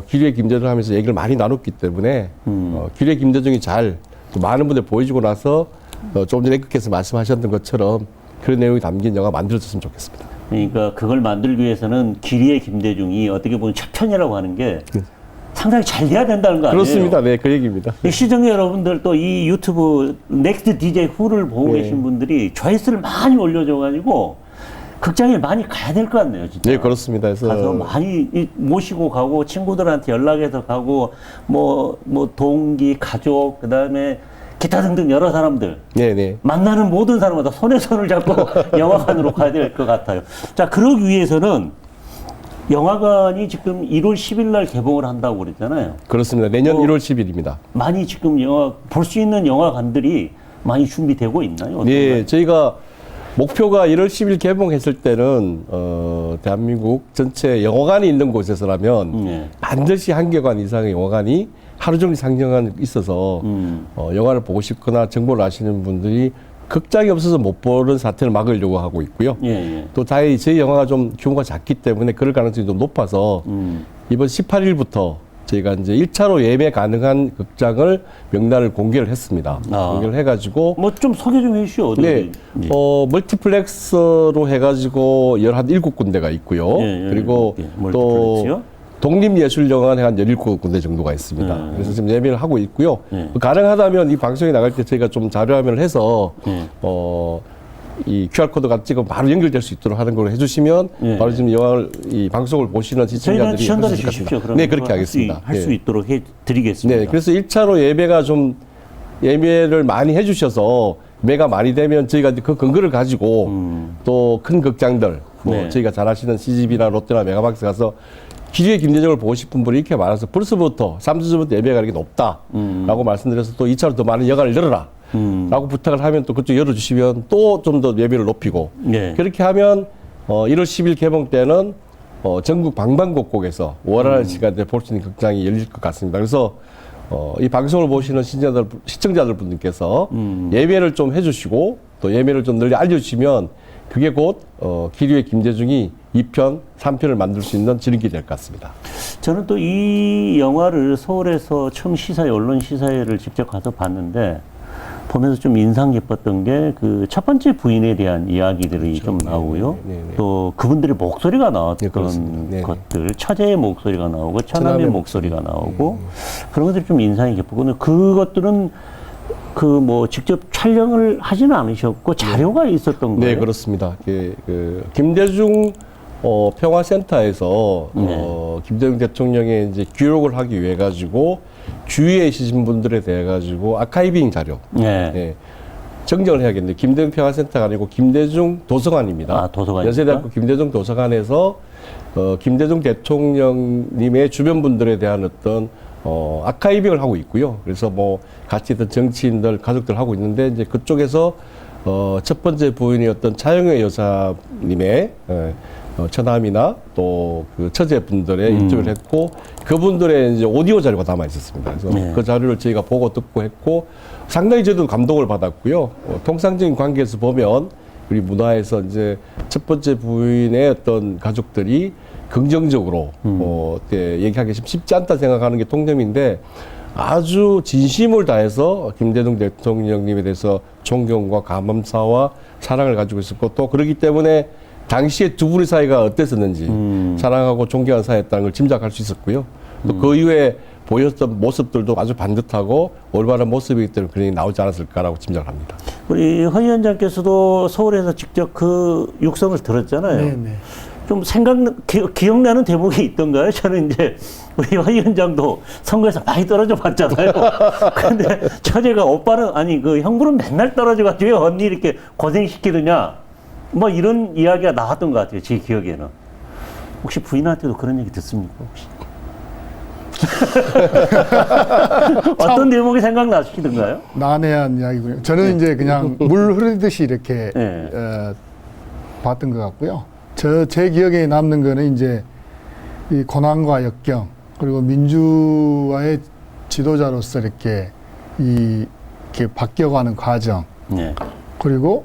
기류의 김대중 하면서 얘기를 많이 나눴기 때문에 기류의 김대중이 잘 또 많은 분들 보여주고 나서 조금 전에 앵커께서 말씀하셨던 것처럼 그런 내용이 담긴 영화 만들어졌으면 좋겠습니다. 그러니까 그걸 만들기 위해서는 기리의 김대중이 어떻게 보면 첫 편이라고 하는 게 상당히 잘 돼야 된다는 거 아니에요? 그렇습니다. 네, 그 얘기입니다. 이 시청자 여러분들 또 이 유튜브 넥스트 DJ 후를 보고 네. 계신 분들이 조회수를 많이 올려줘가지고 극장에 많이 가야 될 것 같네요, 진짜. 네, 그렇습니다. 그래서 가서 많이 모시고 가고 친구들한테 연락해서 가고 뭐 동기, 가족, 그다음에 기타 등등 여러 사람들 네, 네. 만나는 모든 사람마다 손에 손을 잡고 영화관으로 가야 될 것 같아요. 자, 그러기 위해서는 영화관이 지금 1월 10일 날 개봉을 한다고 그랬잖아요. 그렇습니다. 내년 1월 10일입니다. 많이 지금 영화 볼 수 있는 영화관들이 많이 준비되고 있나요? 네, 저희가 목표가 1월 10일 개봉했을 때는 대한민국 전체 영화관이 있는 곳에서라면 네. 반드시 한 개관 이상의 영화관이 하루 종일 상영한 있어서 영화를 보고 싶거나 정보를 아시는 분들이 극장이 없어서 못 보는 사태를 막으려고 하고 있고요. 예, 예. 또 저희 영화가 좀 규모가 작기 때문에 그럴 가능성이 좀 높아서 이번 18일부터 저희가 이제 1차로 예매 가능한 극장을 명단을 공개를 했습니다. 공개를 해가지고 뭐 좀 소개 좀 해주시오. 어디 네, 어디. 멀티플렉스로 해가지고 17군데가 있고요. 예, 예, 그리고 예, 또 멀티플렉스요? 독립예술영화관 한 17군데 정도가 있습니다. 그래서 지금 예매를 하고 있고요. 가능하다면 이 방송이 나갈 때 저희가 좀 자료화면을 해서 이 QR코드 같이 찍으면 바로 연결될 수 있도록 하는 걸 해주시면 바로 지금 영화를 이 방송을 보시는 저희는 시청자들이 전달해 하실 것 주십시오. 같습니다. 그러면 네, 그렇게 하겠습니다. 할 수 네. 있도록 해드리겠습니다. 네, 그래서 1차로 예매가 좀 예매를 많이 해주셔서 매가 많이 되면 저희가 그 근거를 가지고 또 큰 극장들 뭐 네. 저희가 잘 아시는 CGV나 롯데나 메가박스 가서 기류의 김대중을 보고 싶은 분이 이렇게 많아서 벌써부터 3주 전부터 예매가 이렇게 높다라고 말씀드려서 또 2차로 더 많은 여관을 열어라 라고 부탁을 하면 또 그쪽 열어주시면 또 좀 더 예매를 높이고 네. 그렇게 하면 1월 10일 개봉 때는 전국 방방곡곡에서 원활한 시간대에 볼 수 있는 극장이 열릴 것 같습니다. 그래서 이 방송을 보시는 시청자들 분들께서 예매를 좀 해주시고 또 예매를 좀 널리 알려주시면 그게 곧 기류의 김대중이 2편, 3편을 만들 수 있는 지름길이 될 것 같습니다. 저는 또 이 영화를 서울에서 처음 시사회, 언론 시사회를 직접 가서 봤는데 보면서 좀 인상 깊었던 게 그 첫 번째 부인에 대한 이야기들이 좀 나오고요. 네, 네, 네. 또 그분들의 목소리가 네, 나왔던 그렇습니다. 네, 네. 것들, 처제의 목소리가 나오고 처남의 처남의 목소리가 나오고 그런 것들이 좀 인상이 깊었고 그것들은 그 뭐 직접 촬영을 하지는 않으셨고 자료가 있었던 거예요. 네, 그렇습니다. 그 김대중 평화센터에서 김대중 대통령의 이제 기록을 하기 위해 가지고 주위에 계신 분들에 대해 가지고 아카이빙 자료, 네. 네, 정정을 해야겠는데 김대중 평화센터가 아니고 김대중 도서관입니다. 아, 도서관입니까? 연세대학교 김대중 도서관에서 김대중 대통령님의 주변 분들에 대한 어떤 아카이빙을 하고 있고요. 그래서 뭐 같이 있던 정치인들, 가족들 하고 있는데 이제 그쪽에서 첫 번째 부인이었던 차영회 여사님의 처남이나 또 그 처제분들의 인터뷰를 했고 그분들의 이제 오디오 자료가 담아 있었습니다. 그래서 네. 그 자료를 저희가 보고 듣고 했고 상당히 저도 감동을 받았고요. 통상적인 관계에서 보면 우리 문화에서 이제 첫 번째 부인의 어떤 가족들이 긍정적으로 이렇게 얘기하기 쉽지 않다 생각하는 게 통념인데 아주 진심을 다해서 김대중 대통령님에 대해서 존경과 감사와 사랑을 가지고 있었고 또 그렇기 때문에 당시에 두 분의 사이가 어땠었는지 사랑하고 존경한 사이였다는 걸 짐작할 수 있었고요. 또 그 이후에 보였던 모습들도 아주 반듯하고 올바른 모습이기 때문에 그런 게 나오지 않았을까라고 짐작을 합니다. 우리 허 위원장께서도 서울에서 직접 그 육성을 들었잖아요. 네, 네. 좀 기억나는 대목이 있던가요? 저는 이제 우리 허 위원장도 선거에서 많이 떨어져 봤잖아요. 근데 처제가 오빠는 아니 그 형부는 맨날 떨어져 가지고 왜 언니 이렇게 고생시키느냐 뭐 이런 이야기가 나왔던 것 같아요. 제 기억에는. 혹시 부인한테도 그런 얘기 듣습니까? 혹시? 어떤 대목이 생각나시던가요? 난해한 이야기군요. 저는 이제 그냥 물 흐르듯이 이렇게 네. 봤던 것 같고요. 제 기억에 남는 거는 이제 이 고난과 역경 그리고 민주화의 지도자로서 이렇게 이렇게 바뀌어가는 과정 네. 그리고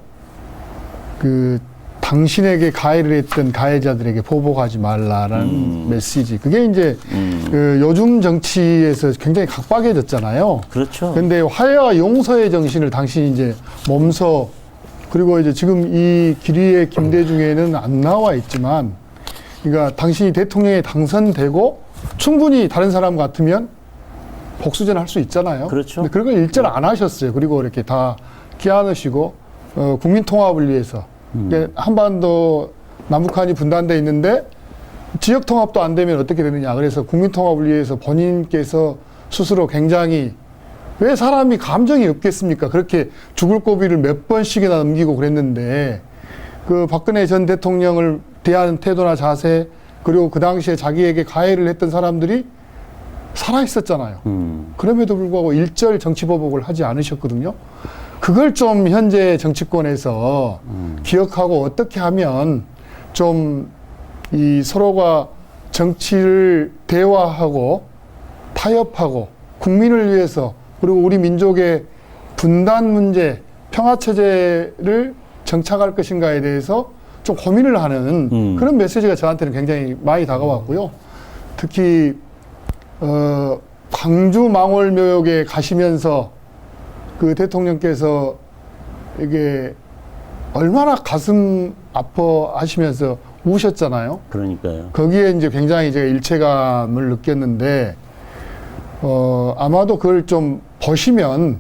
그 당신에게 가해를 했던 가해자들에게 보복하지 말라라는 메시지. 그게 이제 그 요즘 정치에서 굉장히 각박해졌잖아요. 그렇죠. 근데 화해와 용서의 정신을 당신이 이제 몸소 그리고 이제 지금 이 기리의 김대중에는 안 나와 있지만 그러니까 당신이 대통령에 당선되고 충분히 다른 사람 같으면 복수전 할 수 있잖아요. 그렇죠. 근데 그런 걸 일절 안 하셨어요. 그리고 이렇게 다 끼안으시고 국민 통합을 위해서 한반도 남북한이 분단돼 있는데 지역 통합도 안 되면 어떻게 되느냐. 그래서 국민 통합을 위해서 본인께서 스스로 굉장히 왜 사람이 감정이 없겠습니까? 그렇게 죽을 고비를 몇 번씩이나 넘기고 그랬는데 그 박근혜 전 대통령을 대하는 태도나 자세 그리고 그 당시에 자기에게 가해를 했던 사람들이 살아 있었잖아요. 그럼에도 불구하고 일절 정치보복을 하지 않으셨거든요. 그걸 좀 현재 정치권에서 기억하고 어떻게 하면 좀 이 서로가 정치를 대화하고 타협하고 국민을 위해서 그리고 우리 민족의 분단 문제, 평화체제를 정착할 것인가에 대해서 좀 고민을 하는 그런 메시지가 저한테는 굉장히 많이 다가왔고요. 특히 광주 망월묘역에 가시면서 그 대통령께서 이게 얼마나 가슴 아파하시면서 우셨잖아요. 그러니까요. 거기에 이제 굉장히 제가 일체감을 느꼈는데 아마도 그걸 좀 보시면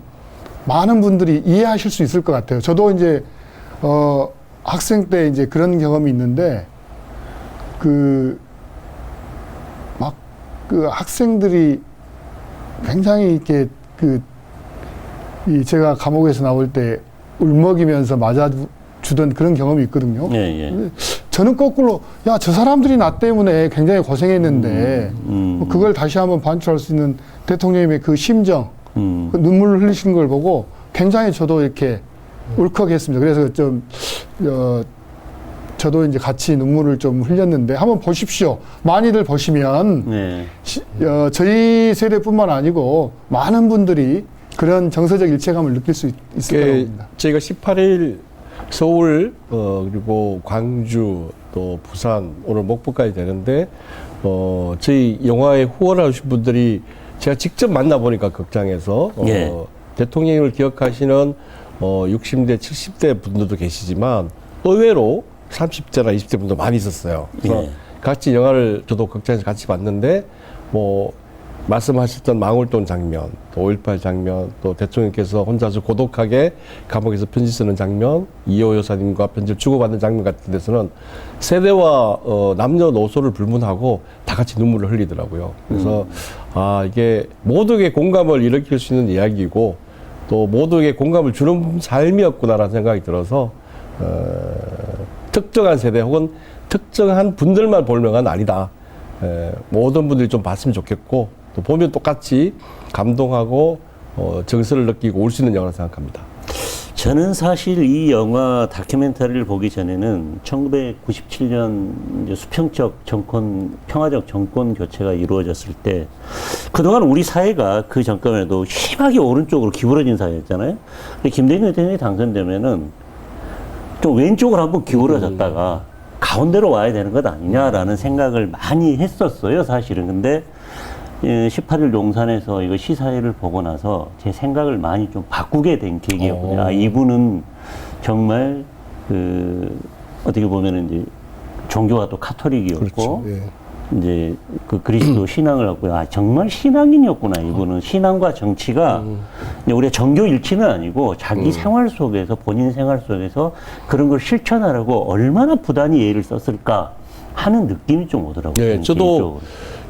많은 분들이 이해하실 수 있을 것 같아요. 저도 이제 학생 때 이제 그런 경험이 있는데 그 학생들이 굉장히 이렇게 제가 감옥에서 나올 때 울먹이면서 맞아주던 그런 경험이 있거든요. 예, 예. 저는 거꾸로 야, 저 사람들이 나 때문에 굉장히 고생했는데 그걸 다시 한번 반출할 수 있는 대통령님의 그 심정, 그 눈물을 흘리신 걸 보고 굉장히 저도 이렇게 울컥했습니다. 그래서 좀 저도 이제 같이 눈물을 좀 흘렸는데 한번 보십시오. 많이들 보시면 네. 저희 세대뿐만 아니고 많은 분들이 그런 정서적 일체감을 느낄 수 있을 거라고 봅니다. 저희가 18일 서울 그리고 광주 또 부산 오늘 목포까지 되는데 저희 영화에 후원하신 분들이 제가 직접 만나보니까 극장에서 예. 대통령을 기억하시는 60대 70대 분들도 계시지만 의외로 30대나 20대 분도 많이 있었어요. 그래서 예. 같이 영화를 저도 극장에서 같이 봤는데 뭐 말씀하셨던 망월동 장면, 또 5.18 장면, 또 대통령께서 혼자서 고독하게 감옥에서 편지 쓰는 장면, 이호 여사님과 편지를 주고받는 장면 같은 데서는 세대와 남녀노소를 불문하고 다 같이 눈물을 흘리더라고요. 그래서 이게 모두에게 공감을 일으킬 수 있는 이야기이고 또 모두에게 공감을 주는 삶이었구나라는 생각이 들어서 특정한 세대 혹은 특정한 분들만 볼 영화는 아니다. 모든 분들이 좀 봤으면 좋겠고 또 보면 똑같이 감동하고 정서를 느끼고 올 수 있는 영화라고 생각합니다. 저는 사실 이 영화 다큐멘터리를 보기 전에는 1997년 이제 수평적 정권, 평화적 정권 교체가 이루어졌을 때 그동안 우리 사회가 그 정권에도 심하게 오른쪽으로 기울어진 사회였잖아요. 근데 김대중 대통령이 당선되면은 좀 왼쪽으로 한번 기울어졌다가 가운데로 와야 되는 것 아니냐라는 생각을 많이 했었어요, 사실은. 근데 18일 용산에서 이거 시사회를 보고 나서 제 생각을 많이 좀 바꾸게 된 계기였거든요. 이분은 정말 어떻게 보면은 이제 종교가 또 카톨릭이었고 그렇죠. 예. 이제 그 그리스도 신앙을 갖고 정말 신앙인이었구나. 이분은 신앙과 정치가 이제 우리가 정교 일치는 아니고 자기 생활 속에서 본인 생활 속에서 그런 걸 실천하려고 얼마나 부단히 예를 썼을까 하는 느낌이 좀 오더라고요. 예, 저도 개인적으로.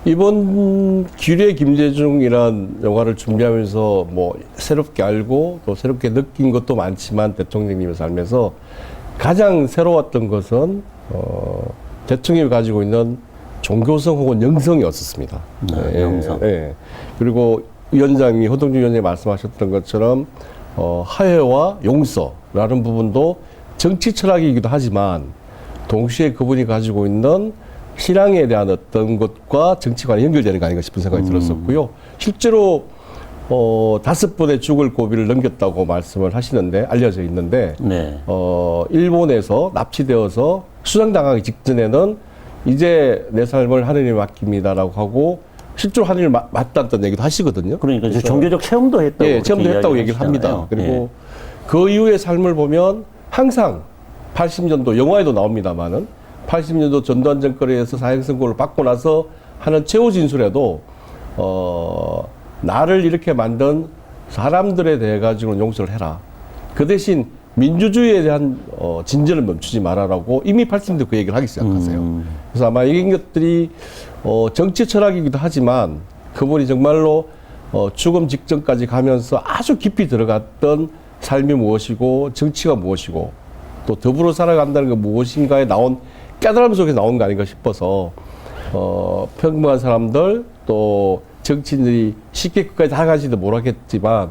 이번 기뢰 김대중이란 영화를 준비하면서 뭐 새롭게 알고 또 새롭게 느낀 것도 많지만 대통령님의 삶에서 가장 새로웠던 것은 대통령이 가지고 있는 종교성 혹은 영성이었습니다. 영성. 예. 그리고 위원장이 허동준 위원장이 말씀하셨던 것처럼 화해와 용서라는 부분도 정치 철학이기도 하지만 동시에 그분이 가지고 있는 신앙에 대한 어떤 것과 정치관이 연결되는 거 아닌가 싶은 생각이 들었었고요. 실제로 5번의 죽을 고비를 넘겼다고 말씀을 하시는데 알려져 있는데 네. 일본에서 납치되어서 수장당하기 직전에는 이제 내 삶을 하느님에 맡깁니다라고 하고 실제로 하느님을 맡았다는 얘기도 하시거든요. 그러니까 저 종교적 체험도 했다고. 예, 체험도 했다고 얘기를 하시잖아요. 합니다. 그리고 그 이후의 삶을 보면 항상 80년도 영화에도 나옵니다만은 80년도 전두환 정권에서 사형 선고를 받고 나서 하는 최후 진술에도 나를 이렇게 만든 사람들에 대해 가지고 용서를 해라. 그 대신 민주주의에 대한 진전을 멈추지 말아라고 이미 80년대 그 얘기를 하기 시작하세요. 그래서 아마 이런 것들이 정치 철학이기도 하지만 그분이 정말로 죽음 직전까지 가면서 아주 깊이 들어갔던 삶이 무엇이고 정치가 무엇이고 또 더불어 살아간다는 게 무엇인가에 나온 깨달음 속에 나온 거 아닌가 싶어서 평범한 사람들 또 정치인들이 쉽게 끝까지 다가가지도 못하겠지만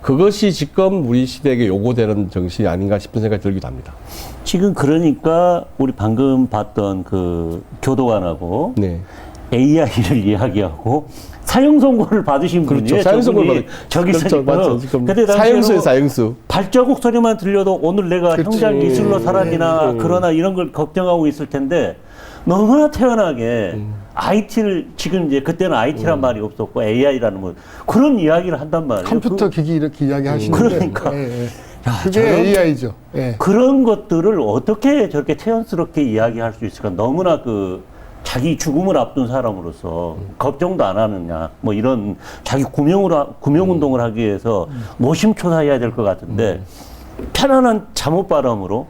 그것이 지금 우리 시대에게 요구되는 정신이 아닌가 싶은 생각이 들기도 합니다. 지금 그러니까 우리 방금 봤던 그 교도관하고 네. AI를 이야기하고 사형 선고를 받으신 그렇죠. 분이에요. 사형 선고를 저분이 저기 그렇죠. 맞죠. 근데 사형수예요, 사형수. 발자국 소리만 들려도 오늘 내가 형장 기술로 살아지나 그러나 이런 걸 걱정하고 있을 텐데 너무나 태연하게 IT를 지금 이제 그때는 IT란 말이 없었고 AI라는 뭐 그런 이야기를 한단 말이에요. 컴퓨터 기기 이렇게 이야기하시는데 그러니까. 예, 예. 야, 그게 AI죠. 예. 그런 것들을 어떻게 저렇게 태연스럽게 이야기할 수 있을까? 너무나 그 자기 죽음을 앞둔 사람으로서 걱정도 안 하느냐, 뭐 이런 자기 구명운동을 하기 위해서 노심초사해야 될 것 같은데 편안한 잠옷바람으로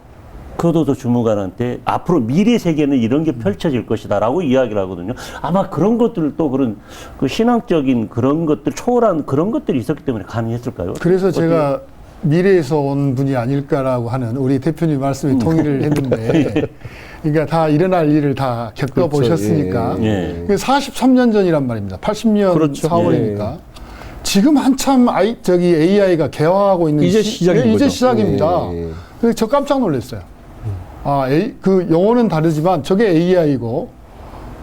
교도소 주무관한테 앞으로 미래 세계는 이런 게 펼쳐질 것이다라고 이야기를 하거든요. 아마 그런 것들 또 그런 그 신앙적인 그런 것들 초월한 그런 것들이 있었기 때문에 가능했을까요? 그래서 제가 미래에서 온 분이 아닐까라고 하는 우리 대표님 말씀에 동의를 했는데, 그러니까 다 일어날 일을 다 겪어보셨으니까. 예, 예. 그게 43년 전이란 말입니다. 80년 그렇죠. 4월이니까. 지금 한참 AI가 개화하고 있는 이제 시작인 이제 거죠. 시작입니다. 예, 예. 그래서 저 깜짝 놀랐어요. 그 용어는 다르지만 저게 AI고,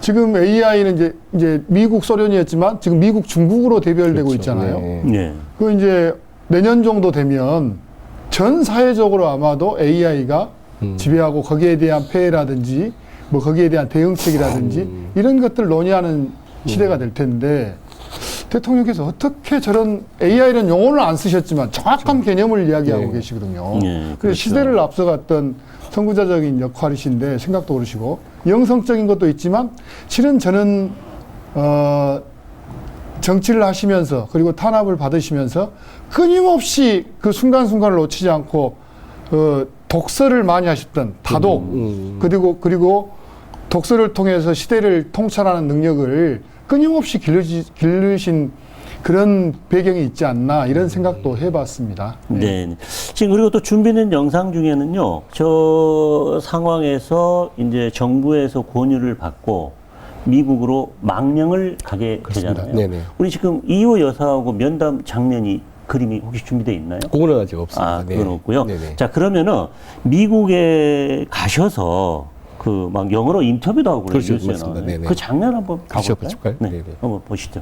지금 AI는 이제 미국 소련이었지만 지금 미국 중국으로 대별되고 그렇죠. 있잖아요. 네. 예. 그 이제 내년 정도 되면 전 사회적으로 아마도 AI가 지배하고 거기에 대한 폐해라든지 뭐 거기에 대한 대응책이라든지 이런 것들 논의하는 시대가 될 텐데, 대통령께서 어떻게 저런 AI라는 용어를 안 쓰셨지만 정확한 개념을 이야기하고 계시거든요. 예, 그래서 시대를 앞서갔던 선구자적인 역할이신데 생각도 그러시고, 영성적인 것도 있지만 실은 저는 정치를 하시면서 그리고 탄압을 받으시면서 끊임없이 그 순간순간을 놓치지 않고 독서를 많이 하셨던 다독, 그리고 독서를 통해서 시대를 통찰하는 능력을 끊임없이 기르신 그런 배경이 있지 않나 이런 생각도 해봤습니다. 네. 지금 그리고 또 준비된 영상 중에는요, 저 상황에서 이제 정부에서 권유를 받고 미국으로 망령을 가게 되잖아요. 네네. 우리 지금 이호 여사하고 면담 장면이 그림이 혹시 준비되어 있나요? 그거는 아직 없습니다. 아, 그건 네. 없고요. 네네. 자, 그러면은 미국에 가셔서 그 막 영어로 인터뷰도 하고 그렇죠. 그러셨어요. 맞습니다. 네네. 그 장면 한번 그렇죠. 가볼까요? 보실까요? 네, 네네. 한번 보시죠.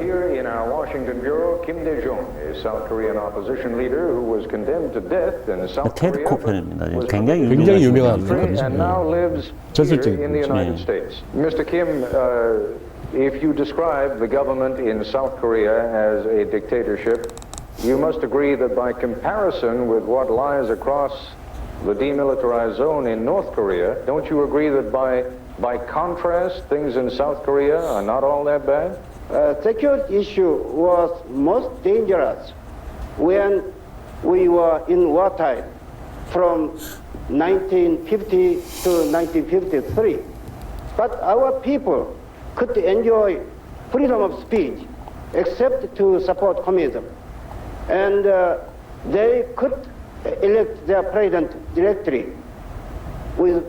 Here in our Washington bureau, Kim Dae-jung, a South Korean opposition leader who was condemned to death in South 테드 Korea, 코펜입니다. was 굉장히 유명한 free and now lives here in the United 네. States. Mr. Kim, if you describe the government in South Korea as a dictatorship, you must agree that by comparison with what lies across the demilitarized zone in North Korea, don't you agree that by contrast, things in South Korea are not all that bad? Security issue was most dangerous when we were in wartime from 1950 to 1953. But our people could enjoy freedom of speech except to support communism. And they could elect their president directly with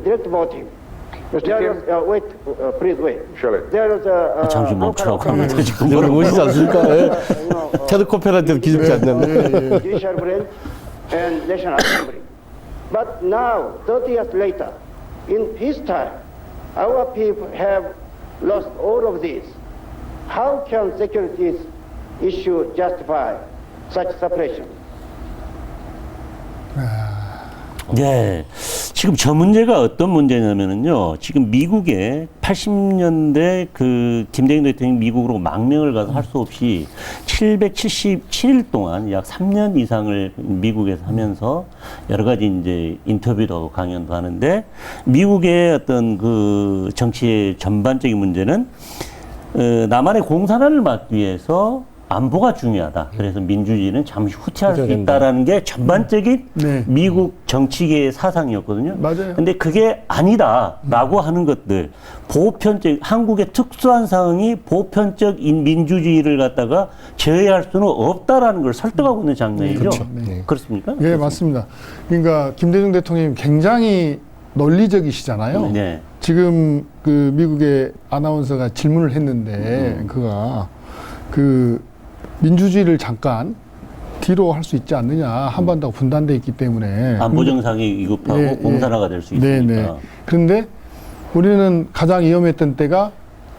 direct voting. Mr. There Kim? is, wait, please wait. Surely. There is a 잠시 멈추라고 합니다. 지금 그거는 멋있지 않습니까? 예. 테드 코펜한테도 기죽지 않는. judicial branch and national assembly. But now, 30 years later, in peacetime, our people have lost all of this. How can security issue justify such suppression? 네. 지금 저 문제가 어떤 문제냐면은요, 지금 미국에 80년대 그 김대중 대통령이 미국으로 망명을 가서 할 수 없이 777일 동안 약 3년 이상을 미국에서 하면서 여러 가지 이제 인터뷰도 하고 강연도 하는데, 미국의 어떤 그 정치의 전반적인 문제는 남한의 공산화를 막기 위해서 안보가 중요하다. 그래서 민주주의는 잠시 후퇴할 수 있다라는 게 전반적인 네. 미국 정치계의 사상이었거든요. 맞아요. 근데 그게 아니다라고 하는 것들, 보편적, 한국의 특수한 상황이 보편적 민주주의를 갖다가 제어할 수는 없다라는 걸 설득하고 있는 장면이죠. 그렇죠. 네. 그렇습니까? 예, 맞습니다. 그러니까 김대중 대통령이 굉장히 논리적이시잖아요. 네. 지금 그 미국의 아나운서가 질문을 했는데 그가 그 민주주의를 잠깐 뒤로 할 수 있지 않느냐. 한반도가 분단돼 있기 때문에 안보 정상이 위급하고 예, 공산화가 될 수 네, 있으니까. 네. 그런데 우리는 가장 위험했던 때가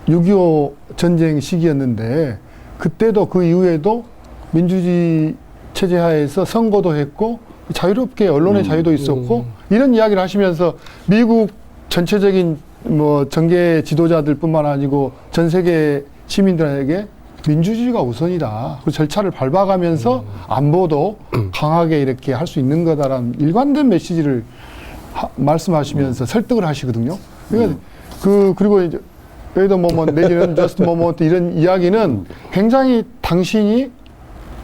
6.25 전쟁 시기였는데, 그때도 그 이후에도 민주주의 체제 하에서 선거도 했고 자유롭게 언론의 자유도 있었고 이런 이야기를 하시면서 미국 전체적인 뭐 정계 지도자들뿐만 아니고 전 세계 시민들에게 민주주의가 우선이다. 그 절차를 밟아가면서 안보도 강하게 이렇게 할 수 있는 거다라는 일관된 메시지를 말씀하시면서 설득을 하시거든요. 그러니까 그리고 이제 wait a moment 내지는 just a moment 이런 이야기는 굉장히 당신이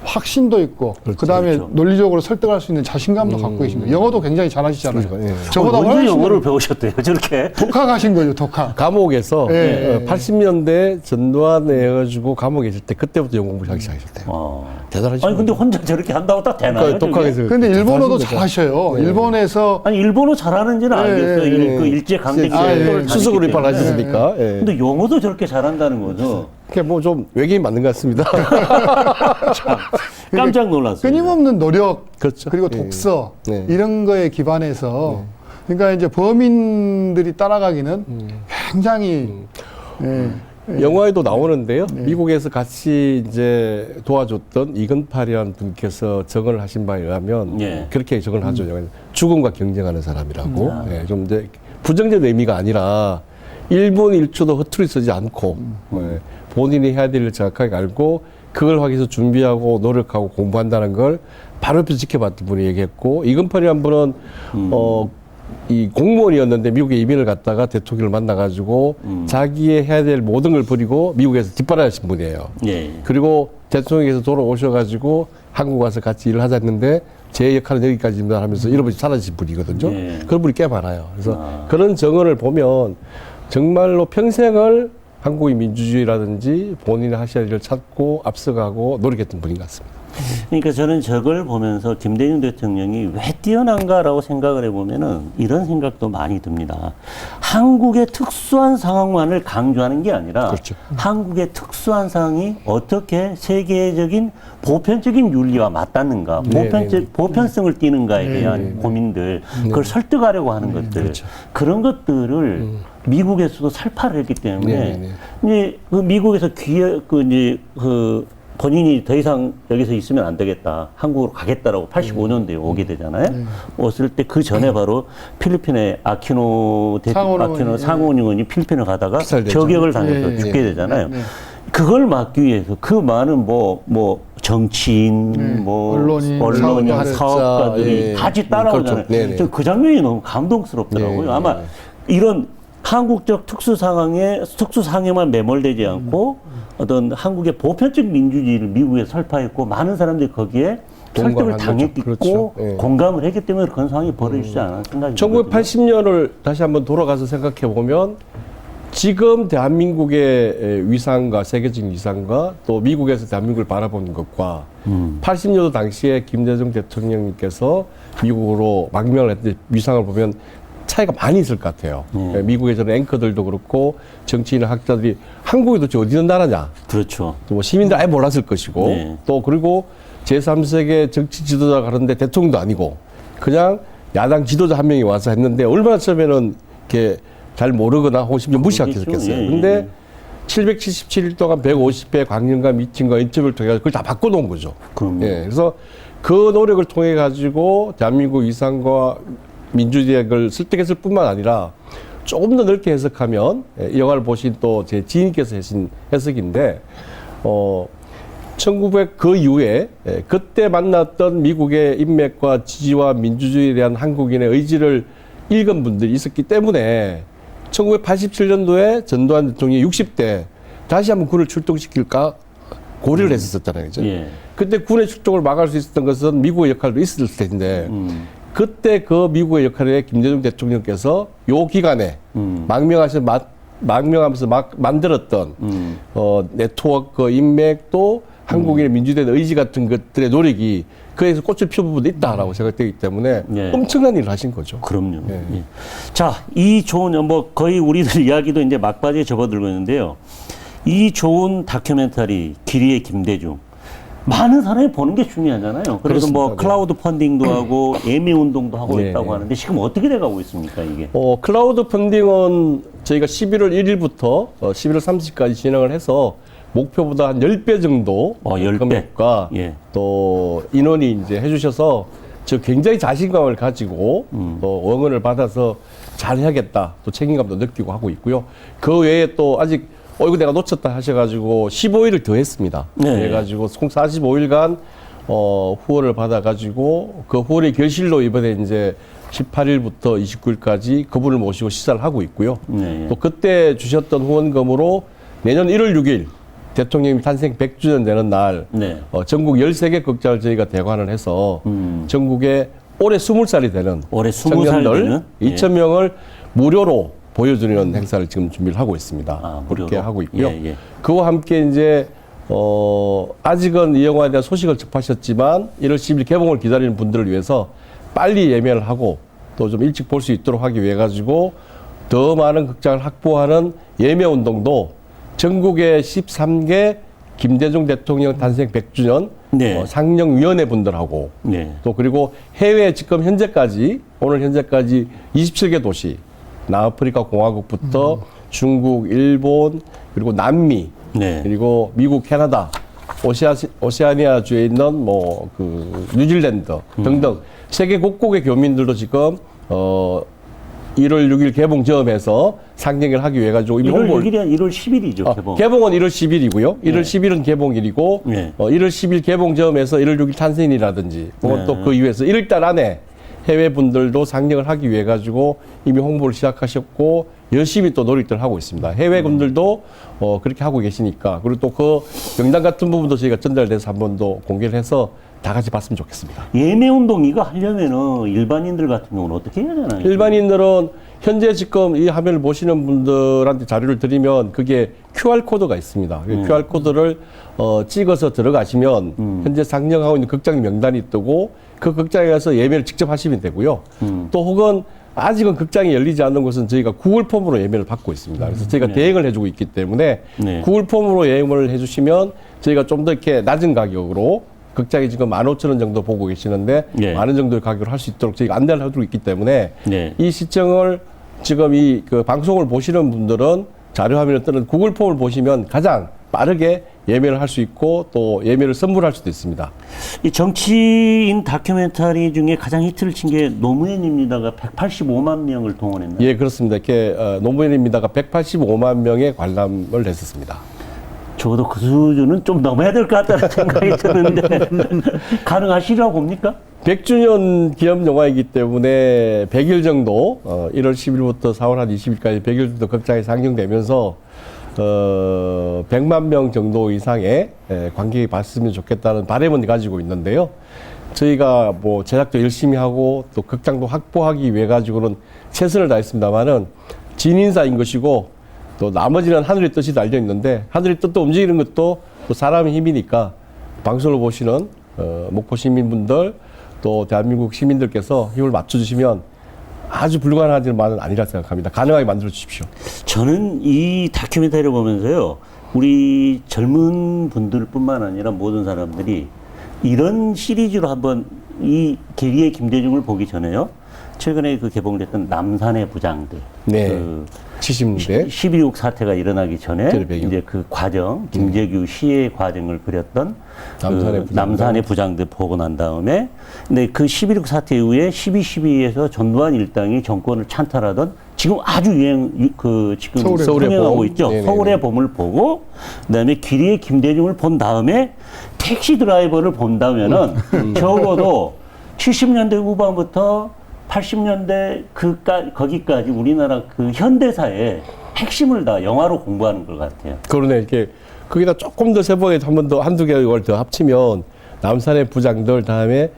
확신도 있고 그다음에 그렇죠. 논리적으로 설득할 수 있는 자신감도 갖고 계십니다. 영어도 굉장히 잘하시잖아요. 그러니까, 예. 저보다 언제 훨씬 영어를 배우셨대요, 저렇게? 독학하신 거죠, 독학. 감옥에서 예, 예. 80년대 전두환에 해가지고 감옥에 있을 때 그때부터 영어 공부하기 시작하셨대요. 대단하시죠. 아니, 근데 혼자 저렇게 한다고 딱 되나요? 그러니까 독학에서. 저게? 근데 일본어도 잘하신 거죠. 잘하셔요. 네. 일본에서 아니, 일본어 잘하는지는 알겠어요. 예. 그 일제 강점기 아, 를 예. 수석으로 입학하셨으니까. 예. 근데 영어도 저렇게 잘한다는 거죠. 그게 뭐 좀 외계인 맞는 것 같습니다. 깜짝 놀랐어요. 끊임없는 노력, 그렇죠. 그리고 예. 독서 네. 이런 거에 기반해서 그러니까 이제 범인들이 따라가기는 굉장히 영화에도 나오는데요. 미국에서 같이 이제 도와줬던 이건팔이라는 분께서 정언을 하신 바에 의하면 예. 그렇게 정언을 하죠. 죽음과 경쟁하는 사람이라고. 예, 좀 이제 부정적인 의미가 아니라 1분 1초도 허투루 쓰지 않고 예, 본인이 해야 될 일을 정확하게 알고 그걸 하기 위해서 준비하고 노력하고 공부한다는 걸 바로 옆에서 지켜봤던 분이 얘기했고, 이건팔이라는 분은 이 공무원이었는데 미국에 이민을 갔다가 대통령을 만나가지고 자기의 해야 될 모든 걸 버리고 미국에서 뒷바라진 분이에요. 예. 그리고 대통령께서 돌아오셔가지고 한국 와서 같이 일을 하자 했는데 제 역할은 여기까지입니다 하면서 잃어버리고 사라진 분이거든요. 예. 그런 분이 꽤 많아요. 그래서 그런 정언을 보면 정말로 평생을 한국의 민주주의라든지 본인이 하셔야 할 일을 찾고 앞서가고 노력했던 분인 것 같습니다. 그러니까 저는 저걸 보면서 김대중 대통령이 왜 뛰어난가라고 생각을 해보면은 이런 생각도 많이 듭니다. 한국의 특수한 상황만을 강조하는 게 아니라 그렇죠. 한국의 특수한 상황이 어떻게 세계적인 보편적인 윤리와 맞닿는가, 보편성을 띠는가에 대한 고민들, 그걸 설득하려고 하는 것들, 그런 것들을 미국에서도 살파를 했기 때문에 이제 그 미국에서 본인이 더 이상 여기서 있으면 안 되겠다. 한국으로 가겠다라고 85년도에 오게 되잖아요. 왔을 때 그 전에 바로 필리핀의 아키노 상원 의원이 필리핀을 가다가 피살되죠. 저격을 당해서 죽게 되잖아요. 그걸 막기 위해서 그 많은 정치인, 언론인, 사업가들이 예. 같이 따라오잖아요. 그렇죠. 저 그 장면이 너무 감동스럽더라고요. 네. 아마 이런 한국적 특수 상황에만 매몰되지 않고 어떤 한국의 보편적 민주주의를 미국에 설파했고 많은 사람들이 거기에 설득을 당했고 그렇죠. 예. 공감을 했기 때문에 그런 상황이 벌어지지 않았나 생각이 들거든요. 1980년을 다시 한번 돌아가서 생각해 보면 지금 대한민국의 위상과 세계적인 위상과 또 미국에서 대한민국을 바라보는 것과 80년도 당시에 김대중 대통령님께서 미국으로 망명을 했을 때 위상을 보면 차이가 많이 있을 것 같아요. 미국에서는 앵커들도 그렇고 정치인 학자들이 한국이 도대체 어디 있는 나라냐. 그렇죠. 또 뭐 시민들 아예 몰랐을 것이고 네. 또 그리고 제3세계 정치 지도자가 가는데 대통령도 아니고 그냥 야당 지도자 한 명이 와서 했는데 얼마나 처음에는 이렇게 잘 모르거나 혹은 심지어 무시했겠어요. 예, 예. 근데 777일 동안 150배 강연과 미팅과 인터뷰를 통해 그걸 다 바꿔놓은 거죠. 그럼요. 예, 그래서 그 노력을 통해 가지고 대한민국 위상과 민주주의를 설득했을 뿐만 아니라 조금 더 넓게 해석하면 이 영화를 보신 또 제 지인께서 하신 해석인데 1900 그 이후에 그때 만났던 미국의 인맥과 지지와 민주주의에 대한 한국인의 의지를 읽은 분들이 있었기 때문에 1987년도에 전두환 대통령이 60대 다시 한번 군을 출동시킬까 고려를 했었잖아요. 그죠? 예. 그때 군의 출동을 막을 수 있었던 것은 미국의 역할도 있었을 텐데 그때 그 미국의 역할에 김대중 대통령께서 요 기간에 망명하면서 막 만들었던 네트워크, 인맥 또 한국인의 민주주의에 대한 의지 같은 것들의 노력이 그에서 꽃을 피운 부분도 있다라고 생각되기 때문에 예. 엄청난 일을 하신 거죠. 그럼요. 예. 예. 자, 이 좋은, 뭐, 거의 우리들 이야기도 이제 막바지에 접어들고 있는데요. 이 좋은 다큐멘터리, 길이의 김대중. 많은 사람이 보는 게 중요하잖아요. 그래서 그렇습니다. 뭐, 네. 클라우드 펀딩도 하고, 예매 운동도 하고 예, 있다고 예. 하는데, 지금 어떻게 돼가고 있습니까, 이게? 클라우드 펀딩은 저희가 11월 1일부터 11월 30일까지 진행을 해서 목표보다 한 10배 정도 10배? 금액과 예. 또 인원이 이제 해주셔서 저 굉장히 자신감을 가지고 또 응원을 받아서 잘 해야겠다 또 책임감도 느끼고 하고 있고요. 그 외에 또 아직 이거 내가 놓쳤다 하셔가지고 15일을 더 했습니다. 네. 그래가지고 총 45일간 후원을 받아가지고 그 후원의 결실로 이번에 이제 18일부터 29일까지 그분을 모시고 시사를 하고 있고요. 네. 또 그때 주셨던 후원금으로 내년 1월 6일 대통령이 탄생 100주년 되는 날 네. 전국 13개 극장을 저희가 대관을 해서 전국에 올해 20살이 되는 올해 20살 청년들 되는? 예. 2,000명을 무료로 보여주는 행사를 지금 준비를 하고 있습니다. 아, 그렇게 무료로? 하고 있고요. 예, 예. 그와 함께 이제 아직은 이 영화에 대한 소식을 접하셨지만 1월 10일 개봉을 기다리는 분들을 위해서 빨리 예매를 하고 또 좀 일찍 볼 수 있도록 하기 위해 가지고 더 많은 극장을 확보하는 예매 운동도 전국의 13개 김대중 대통령 탄생 100주년 네. 상영위원회 분들하고 네. 또 그리고 해외 지금 현재까지 오늘 현재까지 27개 도시 남아프리카 공화국부터 중국, 일본 그리고 남미 네. 그리고 미국, 캐나다, 오세아니아주에 있는 뭐 그 뉴질랜드 등등 세계 곳곳의 교민들도 지금 1월 6일 개봉 점에서 상영을 하기 위해 가지고 이미 1월 홍보를 6일이 아니라 1월 10일이죠, 개봉. 개봉은 1월 10일이고요. 1월 네. 10일은 개봉일이고 네. 1월 10일 개봉점에서 1월 6일 탄생이라든지 혹은 네. 또 그 이후에서 1월 안에 해외 분들도 상영을 하기 위해 가지고 이미 홍보를 시작하셨고 열심히 또 노력들 하고 있습니다. 해외 분들도 그렇게 하고 계시니까 그리고 또 그 명단 같은 부분도 저희가 전달돼서 한 번 더 공개를 해서 다 같이 봤으면 좋겠습니다. 예매 운동 이거 하려면은 일반인들 같은 경우는 어떻게 해야 되나요? 일반인들은 현재 지금 이 화면을 보시는 분들한테 자료를 드리면 그게 QR코드가 있습니다. QR코드를 찍어서 들어가시면 현재 상영하고 있는 극장 명단이 뜨고 그 극장에 가서 예매를 직접 하시면 되고요. 또 혹은 아직은 극장이 열리지 않는 곳은 저희가 구글 폼으로 예매를 받고 있습니다. 그래서 저희가 네. 대행을 해주고 있기 때문에 네. 구글 폼으로 예매를 해주시면 저희가 좀 더 이렇게 낮은 가격으로 극장이 지금 15,000원 정도 보고 계시는데 네. 많은 정도의 가격을 할 수 있도록 저희가 안내를 해주고 있기 때문에 네. 이 시청을 지금 이 그 방송을 보시는 분들은 자료 화면에 뜨는 구글 폼을 보시면 가장 빠르게 예매를 할 수 있고 또 예매를 선물할 수도 있습니다. 이 정치인 다큐멘터리 중에 가장 히트를 친 게 노무현입니다가 185만 명을 동원했나요? 예, 그렇습니다. 이렇게 노무현입니다가 185만 명의 관람을 했었습니다. 적어도 그 수준은 좀 넘어야 될 것 같다는 생각이 드는데 가능하시리라고 봅니까? 100주년 기념 영화이기 때문에 100일 정도 1월 10일부터 4월 한 20일까지 100일 정도 극장에 상영되면서 100만 명 정도 이상의 관객이 봤으면 좋겠다는 바람은 가지고 있는데요. 저희가 뭐 제작도 열심히 하고 또 극장도 확보하기 위해 가지고는 최선을 다했습니다만은 진인사인 것이고 또 나머지는 하늘의 뜻이 달려 있는데 하늘의 뜻도 움직이는 것도 또 사람의 힘이니까 방송을 보시는 목포 시민분들 또 대한민국 시민들께서 힘을 맞춰주시면 아주 불가능하지만은 아니라 생각합니다. 가능하게 만들어 주십시오. 저는 이 다큐멘터리를 보면서요, 우리 젊은 분들뿐만 아니라 모든 사람들이 이런 시리즈로 한번 이 계리의 김대중을 보기 전에요, 최근에 그 개봉됐던 남산의 부장들. 네. 그 70년대. 12.6 사태가 일어나기 전에 그래, 배경. 이제 그 과정, 김재규 시의 과정을 그렸던 남산의 부장들. 남산의 부장들 보고 난 다음에 근데 그 11.6 사태 이후에 12.12에서 전두환 일당이 정권을 찬탈하던 지금 아주 지금 서울의 흥행하고 봄. 있죠. 네네네. 서울의 봄을 보고 그다음에 길이의 김대중을 본 다음에 택시 드라이버를 본다면은 적어도 70년대 후반부터 80년대 거기까지 우리나라 그 현대사의 핵심을 다 영화로 공부하는 것 같아요. 그러네. 이렇게 거기다 조금 더 세부하게 한 번 더 한두 개월 더 합치면 남산의 부장들 다음에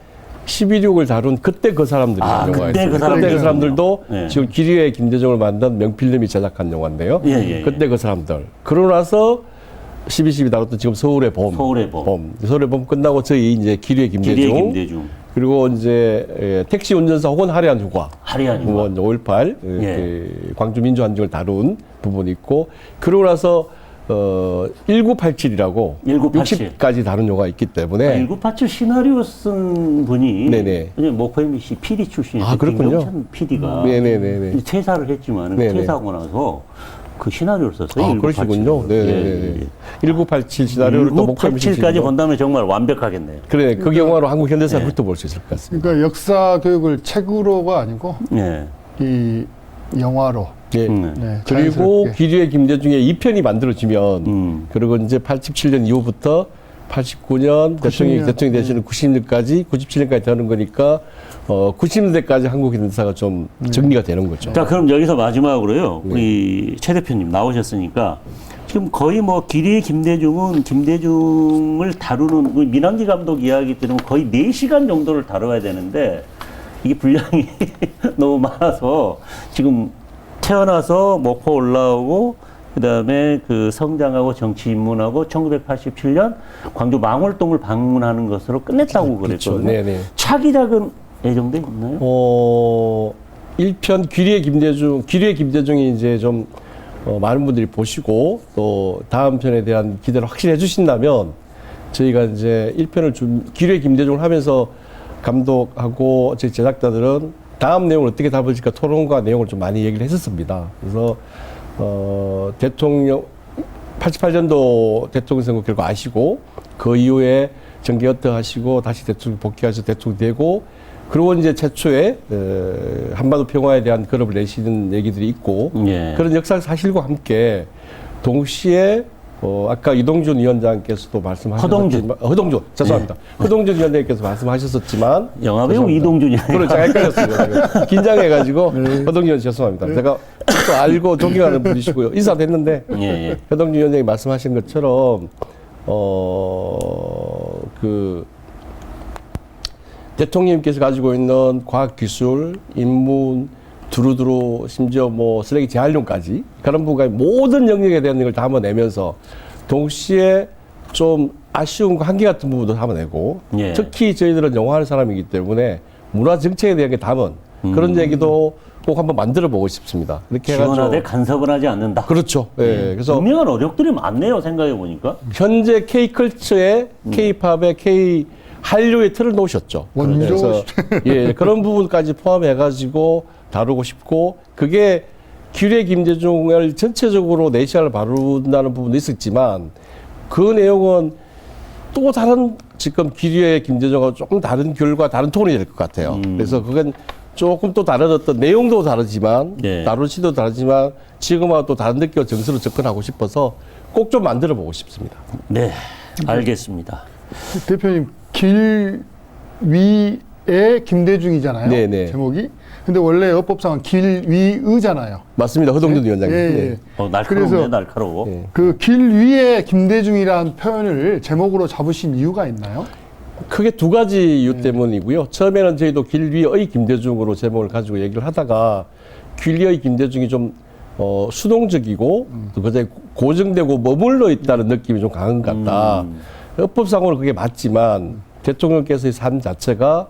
12.6을 다룬 그때 그 사람들이 영화가 그때 있어요. 그 사람들. 그때 그 사람들도 네. 지금 기리의 김대중을 만든 명필름이 제작한 영화인데요. 예. 그때 그 사람들. 그러고 나서 12.12 다뤘던 지금 서울의 봄. 서울의 봄. 서울의 봄 끝나고 저희 이제 기리의 김대중. 길이의 김대중. 그리고 이제 택시 운전사 혹은 화려한 휴가. 화려한 휴가. 5.18 예. 광주 민주항쟁을 다룬 부분이 있고 그러고 나서 1987이라고 1987. 60까지 다룬 영화가 있기 때문에 1987 시나리오 쓴 분이 네네. 목포 MBC PD 출신의 아, 그렇군요. 김경찬 PD가 네네네네. 퇴사를 했지만 네네. 퇴사하고 나서 그 시나리오를 썼어요. 아, 1987. 그러시군요. 네네네. 1987 시나리오를 또 목표 1987까지 본다면 정말 완벽하겠네요. 그래, 그 영화로 한국 현대사를 훑어볼 수 있을 것 같습니다. 그러니까 역사 교육을 책으로가 아니고 네. 이 영화로. 예. 네, 그리고 자연스럽게. 기류의 김대중의 2편이 만들어지면 그리고 이제 87년 이후부터 89년 90년. 대통령이 되시는 90년까지 97년까지 되는 거니까 90년대까지 한국 현대사가 좀 정리가 되는 거죠. 자, 그럼 여기서 마지막으로요. 우리 최 대표님 나오셨으니까 지금 거의 뭐 길이의 김대중은 김대중을 다루는 그 민항기 감독 이야기 들으면 거의 4시간 정도를 다뤄야 되는데 이게 분량이 너무 많아서 지금 태어나서 목포 올라오고 그다음에 그 성장하고 정치 입문하고 1987년 광주 망월동을 방문하는 것으로 끝냈다고 그렇죠. 그랬거든요. 네네. 차기작은 예정돼 있나요? 1편 기리의 김대중이 이제 좀 많은 분들이 보시고 또 다음 편에 대한 기대를 확실히 해주신다면 저희가 이제 1편을 기리의 김대중을 하면서 감독하고 저희 제작자들은 다음 내용을 어떻게 다뤄질까 토론과 내용을 좀 많이 얘기를 했었습니다. 그래서 대통령 88년도 대통령 선거 결과 아시고 그 이후에 정계혁명 하시고 다시 대통령 복귀하셔서 대통령 되고 그리고 이제 최초에 한반도 평화에 대한 그룹을 내시는 얘기들이 있고 예. 그런 역사 사실과 함께 동시에 아까 이동준 위원장께서도 말씀하셨지만 허동준 죄송합니다. 허동준 위원장께서 말씀하셨었지만 영화배우 이동준이 그걸 제가 헷갈렸습니다. 긴장해가지고 허동준 위원장 죄송합니다. 제가 또 알고 존경하는 분이시고요. 인사도 했는데 예. 허동준 위원장이 말씀하신 것처럼 그 대통령님께서 가지고 있는 과학기술, 인문, 두루두루 심지어 뭐 쓰레기 재활용까지 그런 부분까지 모든 영역에 대한 걸 담아내면서 동시에 좀 아쉬움과 한계 같은 부분도 담아내고 예. 특히 저희들은 영화하는 사람이기 때문에 문화 정책에 대한 게 담은 그런 얘기도 꼭 한번 만들어 보고 싶습니다. 이렇게 지원하되 간섭을 하지 않는다. 그렇죠. 예. 그래서 분명한 어력들이 많네요. 생각해 보니까. 현재 K컬처에 K팝에 K 한류의 틀을 놓으셨죠. 원조. 그래서 예, 그런 부분까지 포함해가지고 다루고 싶고 그게 기뢰 김대중을 전체적으로 내시화를 바른다는 부분도 있었지만 그 내용은 또 다른 지금 기뢰 김대중하고 조금 다른 결과 다른 톤이 될 것 같아요. 그래서 그건 조금 또 다른 어떤 내용도 다르지만 네. 다루시도 다르지만 지금하고 또 다른 느낌과 정서로 접근하고 싶어서 꼭 좀 만들어 보고 싶습니다. 네, 알겠습니다. 대표님 길 위의 김대중이잖아요. 네네. 제목이. 근데 원래 어법상은 길 위의잖아요. 맞습니다. 허동준 위원장님. 예, 네. 예. 날카롭네, 그래서 날카로워. 예. 그 길 위의 김대중이라는 표현을 제목으로 잡으신 이유가 있나요? 크게 두 가지 이유 때문이고요. 처음에는 저희도 길 위의 김대중으로 제목을 가지고 얘기를 하다가 길 위의 김대중이 좀 수동적이고 또 그다음에 고정되고 머물러 있다는 느낌이 좀 강한 것 같다. 어법상으로 그게 맞지만 대통령께서의 삶 자체가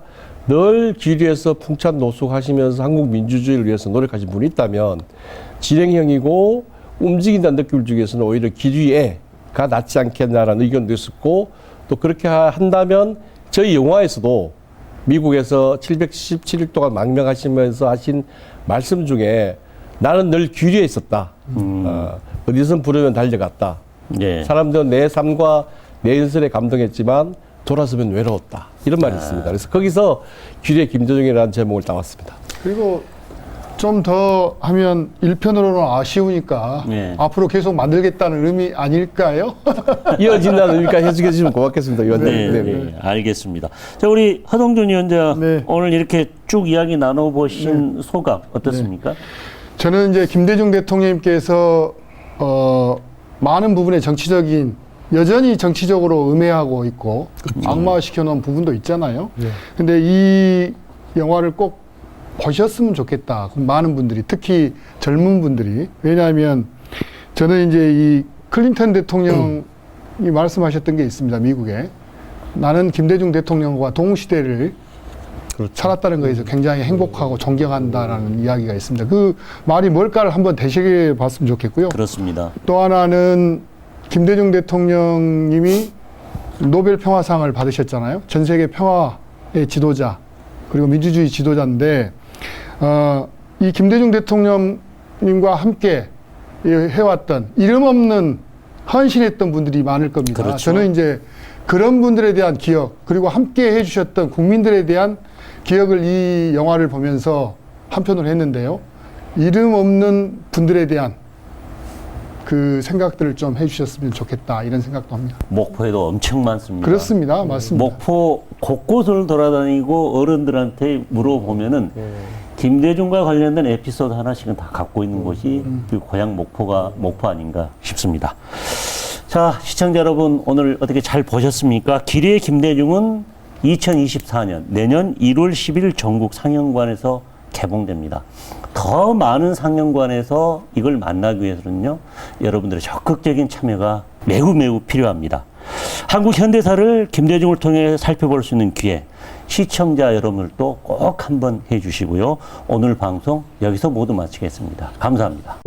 늘 길 위에서 풍찬 노숙하시면서 한국 민주주의를 위해서 노력하신 분이 있다면 진행형이고 움직인다는 느낌을 주기 위해서는 오히려 길 위에가 낫지 않겠나라는 의견도 있었고 또 그렇게 한다면 저희 영화에서도 미국에서 777일 동안 망명하시면서 하신 말씀 중에 나는 늘 귀리에 있었다. 어디선 부르면 달려갔다. 예. 사람들은 내 삶과 내 연설에 감동했지만 돌아서면 외로웠다. 이런 말이 있습니다. 그래서 거기서 귀리의 김대중이라는 제목을 따왔습니다. 그리고 좀 더 하면 1편으로는 아쉬우니까 네. 앞으로 계속 만들겠다는 의미 아닐까요? 이어진다는 의미까지 해주게 해주시면 고맙겠습니다. 위원장님. 네, 네, 알겠습니다. 자, 우리 허동준 위원장 네. 오늘 이렇게 쭉 이야기 나눠보신 소감 어떻습니까? 저는 이제 김대중 대통령님께서 많은 부분의 정치적인 여전히 정치적으로 음해하고 있고 악마시켜 놓은 부분도 있잖아요. 근데 이 영화를 꼭 보셨으면 좋겠다. 많은 분들이, 특히 젊은 분들이. 왜냐하면 저는 이제 이 클린턴 대통령이 말씀하셨던 게 있습니다. 미국에. 나는 김대중 대통령과 동시대를 살았다는 거에서 굉장히 행복하고 존경한다라는 이야기가 있습니다. 그 말이 뭘까를 한번 되새겨 봤으면 좋겠고요. 그렇습니다. 또 하나는 김대중 대통령님이 노벨 평화상을 받으셨잖아요. 전 세계 평화의 지도자 그리고 민주주의 지도자인데 이 김대중 대통령님과 함께 해왔던 이름 없는 헌신했던 분들이 많을 겁니다. 그렇죠. 저는 이제 그런 분들에 대한 기억 그리고 함께 해주셨던 국민들에 대한 기억을 이 영화를 보면서 한편으로 했는데요. 이름 없는 분들에 대한 그 생각들을 좀 해주셨으면 좋겠다 이런 생각도 합니다. 목포에도 엄청 많습니다. 그렇습니다. 맞습니다. 목포 곳곳을 돌아다니고 어른들한테 물어보면은 김대중과 관련된 에피소드 하나씩은 다 갖고 있는 곳이 그 고향 목포 아닌가 싶습니다. 자, 시청자 여러분 오늘 어떻게 잘 보셨습니까? 기리의 김대중은 2024년 내년 1월 10일 전국 상영관에서 개봉됩니다. 더 많은 상영관에서 이걸 만나기 위해서는요, 여러분들의 적극적인 참여가 매우 필요합니다. 한국 현대사를 김대중을 통해 살펴볼 수 있는 기회, 시청자 여러분들도 꼭 한번 해주시고요. 오늘 방송 여기서 모두 마치겠습니다. 감사합니다.